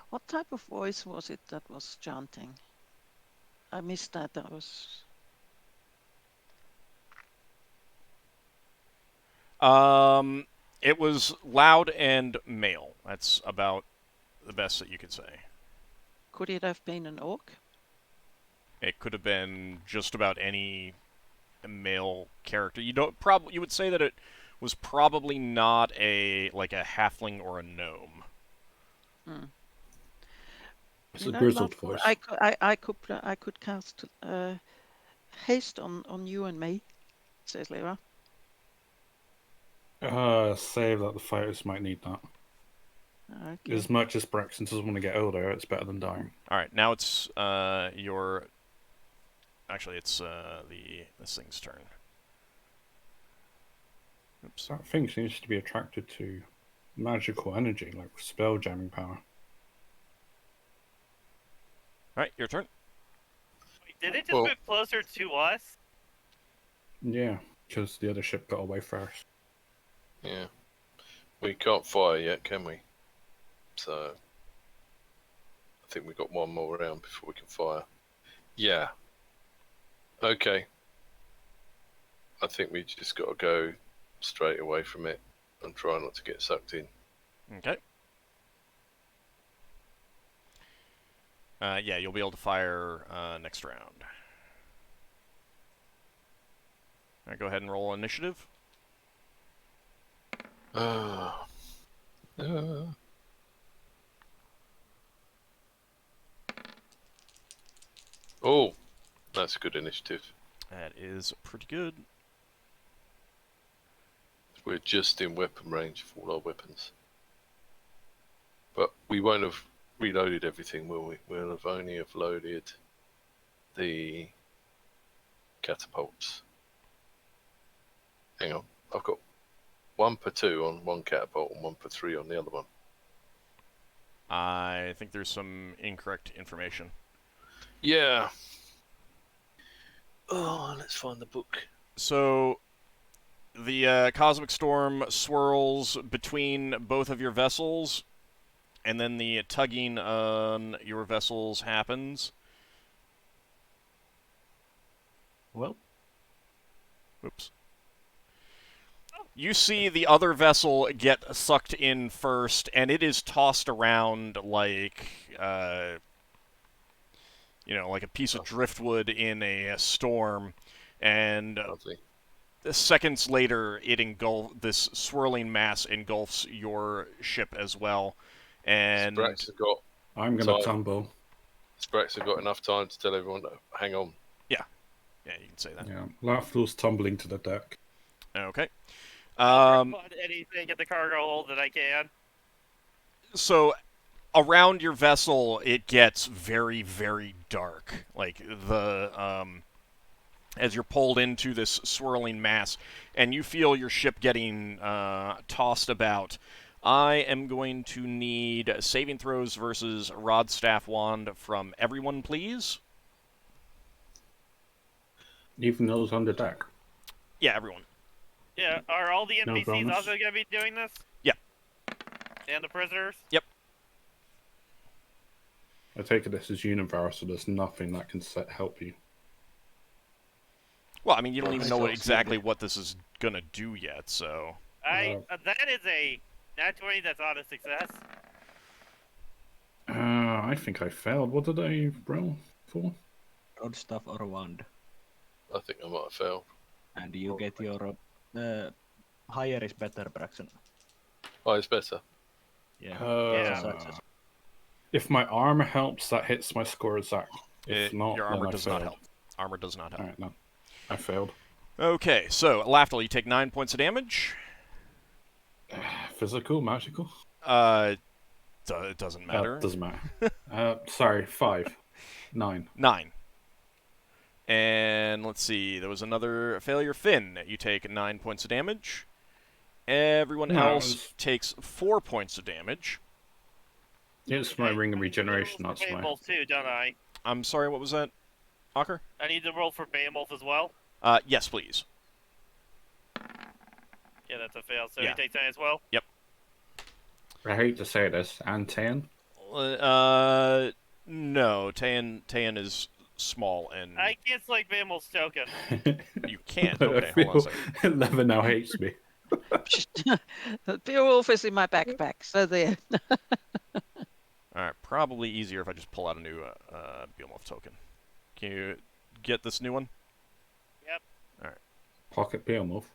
What type of voice was it that was chanting? I missed that. I was. It was loud and male. That's about the best that you could say. Could it have been an orc? It could have been just about any male character. You would say that it was probably not a halfling or a gnome. It's You a know, grizzled Lafdul, voice. I could cast haste on you and me, says Lera. Save that the fighters might need that. Okay. As much as Braxton doesn't want to get older, it's better than dying. Alright, now it's your... Actually, it's this thing's turn. Oops. That thing seems to be attracted to magical energy, like spell jamming power. Alright, your turn. Wait, did it just Well- move closer to us? Yeah, because the other ship got away first. Yeah. We can't fire yet, can we? So I think we've got one more round before we can fire. Yeah. Okay. I think we just got to go straight away from it and try not to get sucked in. Okay. Yeah, you'll be able to fire next round. Alright, go ahead and roll initiative. Oh, that's a good initiative. That is pretty good. We're just in weapon range of all our weapons. But we won't have reloaded everything, will we? We'll have only have loaded the catapults. Hang on, I've got 1 per 2 on one catapult and 1 per 3 on the other one. I think there's some incorrect information. Yeah. Oh, let's find the book. So, the Cosmic Storm swirls between both of your vessels, and then the tugging on your vessels happens. Well, Oops. You see the other vessel get sucked in first, and it is tossed around like, like a piece of driftwood in a storm, and Lovely. seconds later, this swirling mass engulfs your ship as well, and Sprax has got I'm going to Time. tumble. Sprax have got enough time to tell everyone to hang on. yeah, you can say that. Yeah, Lafdul's tumbling to the deck. Okay. I'll find anything at the cargo hold that I can. So around your vessel, it gets very, very dark. Like as you're pulled into this swirling mass, and you feel your ship getting tossed about. I am going to need saving throws versus Rod, Staff, Wand from everyone, please. Even those on the deck. Yeah, everyone. Yeah, are all the No NPCs bonus. also going to be doing this? Yeah. And the prisoners? I take it this is universal, there's nothing that can help you. Well, I mean, you don't Well, even I know don't see exactly what this is going to do yet, so... That is a nat 20 that's not a success. I think I failed. What did I roll for? rod staff or wand, I think I might have failed. and you get your higher is better, Braxon. Oh, it's better. Yeah. Yeah. Success. If my armor helps, that hits my score exact. If not, your then armor I does failed. not help. Armor does not help. Alright, no. I failed. Okay, so, Lafdul, you take 9 points of damage. Physical, magical? It doesn't matter. Doesn't matter. Sorry, 5. 9. 9. And let's see, there was another failure. Finn, you take 9 points of damage. Everyone No, else it was- takes 4 points of damage. It's my ring of regeneration, I need that's to roll for why. Beowulf too, don't I? I'm sorry, what was that, Ockar? I need to roll for Beowulf as well? Yes, please. Yeah, that's a fail, so Yeah. he takes that as well? I hate to say this, and 10. No, Tayan is small, and I can't select Beowulf's token. you can't. I Okay, feel hold on a second. Leva now hates me. Beowulf is in my backpack, so there. Alright, probably easier if I just pull out a new Beowulf token. Can you get this new one? Pocket Beowulf.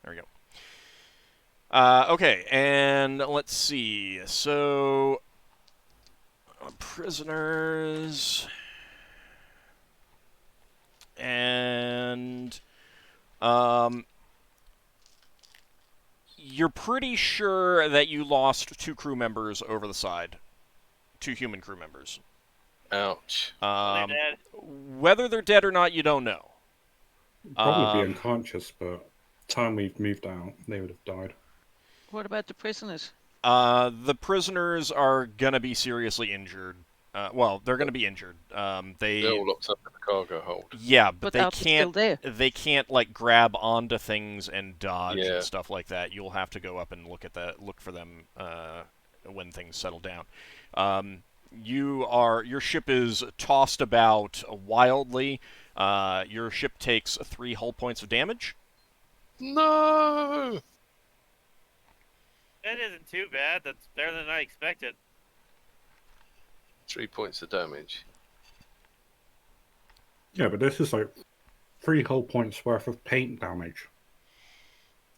There we go. Okay, and let's see. So, prisoners, and you're pretty sure that you lost 2 crew members over the side, 2 human crew members. Ouch. They're dead. Whether they're dead or not, you don't know. Probably be Um, unconscious, but time we've moved out, they would have died. What about the prisoners? The prisoners are gonna be seriously injured. Well, they're gonna be injured. They're all locked up in the cargo hold. Yeah, but they Arthur's still can't. there. They can't like grab onto things and dodge Yeah. and stuff like that. You'll have to go up and look for them when things settle down. Your ship is tossed about wildly. Your ship takes 3 hull points of damage. No! That isn't too bad. That's better than I expected. 3 points of damage. Yeah, but this is like 3 whole points worth of paint damage.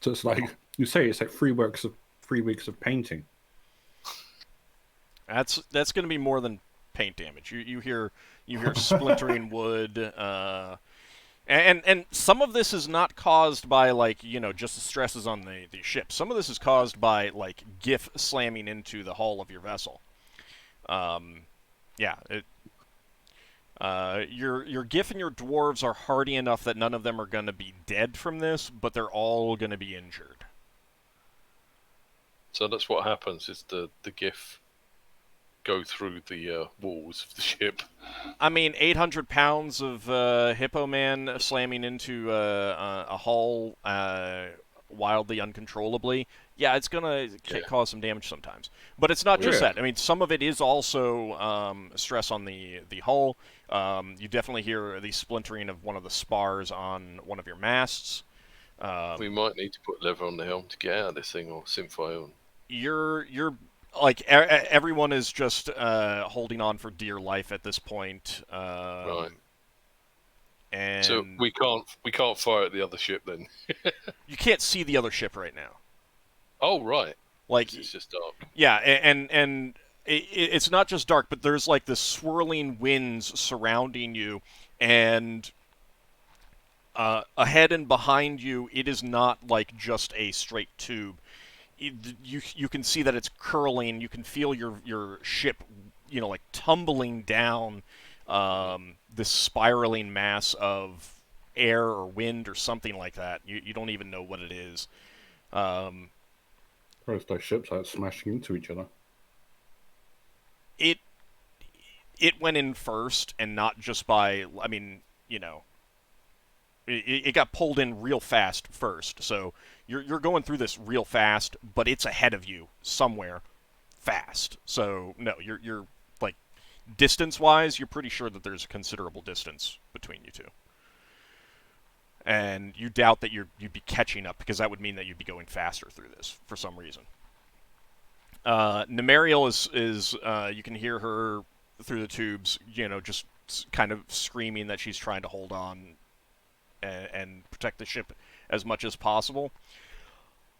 So it's like you say, it's like 3 weeks of painting. That's going to be more than paint damage. You hear splintering wood, and some of this is not caused by just the stresses on the ship. Some of this is caused by like GIF slamming into the hull of your vessel. Your GIF and your dwarves are hardy enough that none of them are going to be dead from this, but they're all going to be injured. So that's what happens, is the GIF go through the walls of the ship. I mean, 800 pounds of Hippo Man slamming into a hull wildly, uncontrollably. Yeah, it's going to cause some damage sometimes. But it's not just that. I mean, some of it is also stress on the hull. You definitely hear the splintering of one of the spars on one of your masts. We might need to put lever on the helm to get out of this thing, or Symphion. You're like everyone is just holding on for dear life at this point. Right. And so we can't fire at the other ship then. You can't see the other ship right now. Oh right. Like it's just dark. Yeah, and it's not just dark, but there's like the swirling winds surrounding you, and ahead and behind you, it is not like just a straight tube. You can see that it's curling. You can feel your ship, like tumbling down this spiraling mass of air or wind or something like that. You don't even know what it is. Both those ships are smashing into each other. It went in first, and not just by. I mean, it got pulled in real fast first. So you're going through this real fast, but it's ahead of you somewhere fast. So no, you're like distance-wise, you're pretty sure that there's a considerable distance between you two. And you doubt that you'd be catching up, because that would mean that you'd be going faster through this for some reason. Nemariel is you can hear her through the tubes, just kind of screaming that she's trying to hold on and protect the ship as much as possible.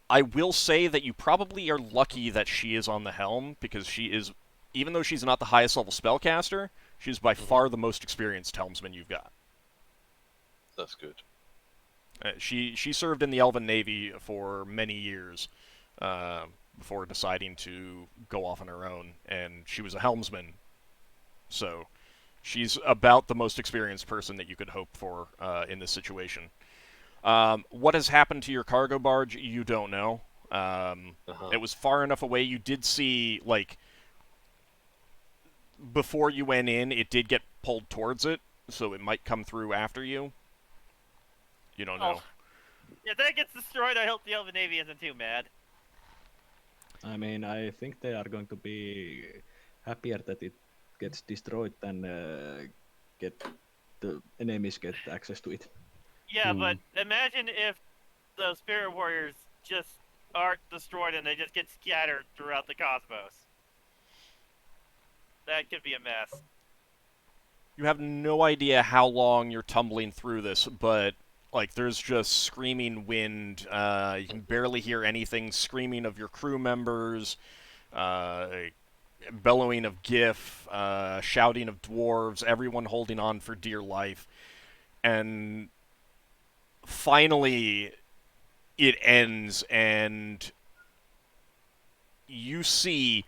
I will say that you probably are lucky that she is on the helm, because she is, even though she's not the highest level spellcaster, she's by far the most experienced helmsman you've got. That's good. She served in the Elven Navy for many years before deciding to go off on her own, and she was a helmsman, so she's about the most experienced person that you could hope for in this situation. What has happened to your cargo barge, you don't know. It was far enough away. You did see, like, before you went in, it did get pulled towards it, so it might come through after you. You don't know. If that gets destroyed, I hope the Elven Navy isn't too mad. I mean, I think they are going to be happier that it gets destroyed than get the enemies get access to it. Yeah, but imagine if the Spirit Warriors just aren't destroyed and they just get scattered throughout the cosmos. That could be a mess. You have no idea how long you're tumbling through this, but like there's just screaming wind. You can barely hear anything. Screaming of your crew members, bellowing of GIF, shouting of dwarves. Everyone holding on for dear life, and finally it ends, and you see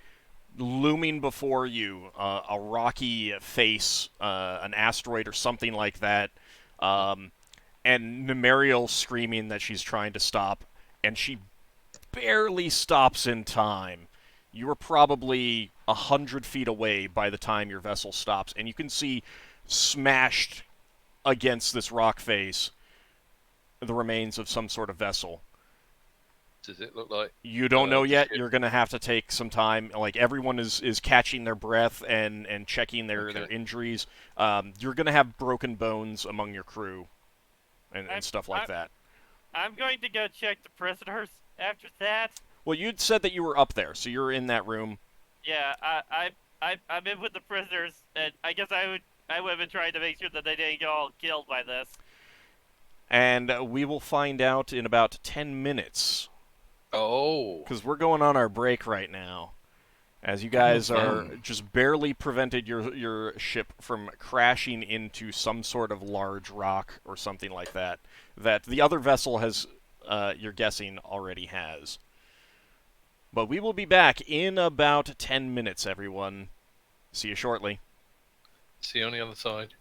looming before you a rocky face, an asteroid or something like that, and Nemariel screaming that she's trying to stop, and she barely stops in time, You are probably 100 feet away by the time your vessel stops, and you can see smashed against this rock face the remains of some sort of vessel. Does it look like? You don't know yet. Ship? You're going to have to take some time. Like, everyone is catching their breath and checking their injuries. You're going to have broken bones among your crew and stuff like that. I'm going to go check the prisoners after that. Well, you'd said that you were up there, so you're in that room. Yeah, I'm in with the prisoners, and I guess I would have been trying to make sure that they didn't get all killed by this. And we will find out in about 10 minutes. Oh. Because we're going on our break right now. As you guys are just barely prevented your ship from crashing into some sort of large rock or something like that. That the other vessel has, you're guessing, already has. But we will be back in about 10 minutes, everyone. See you shortly. See you on the other side.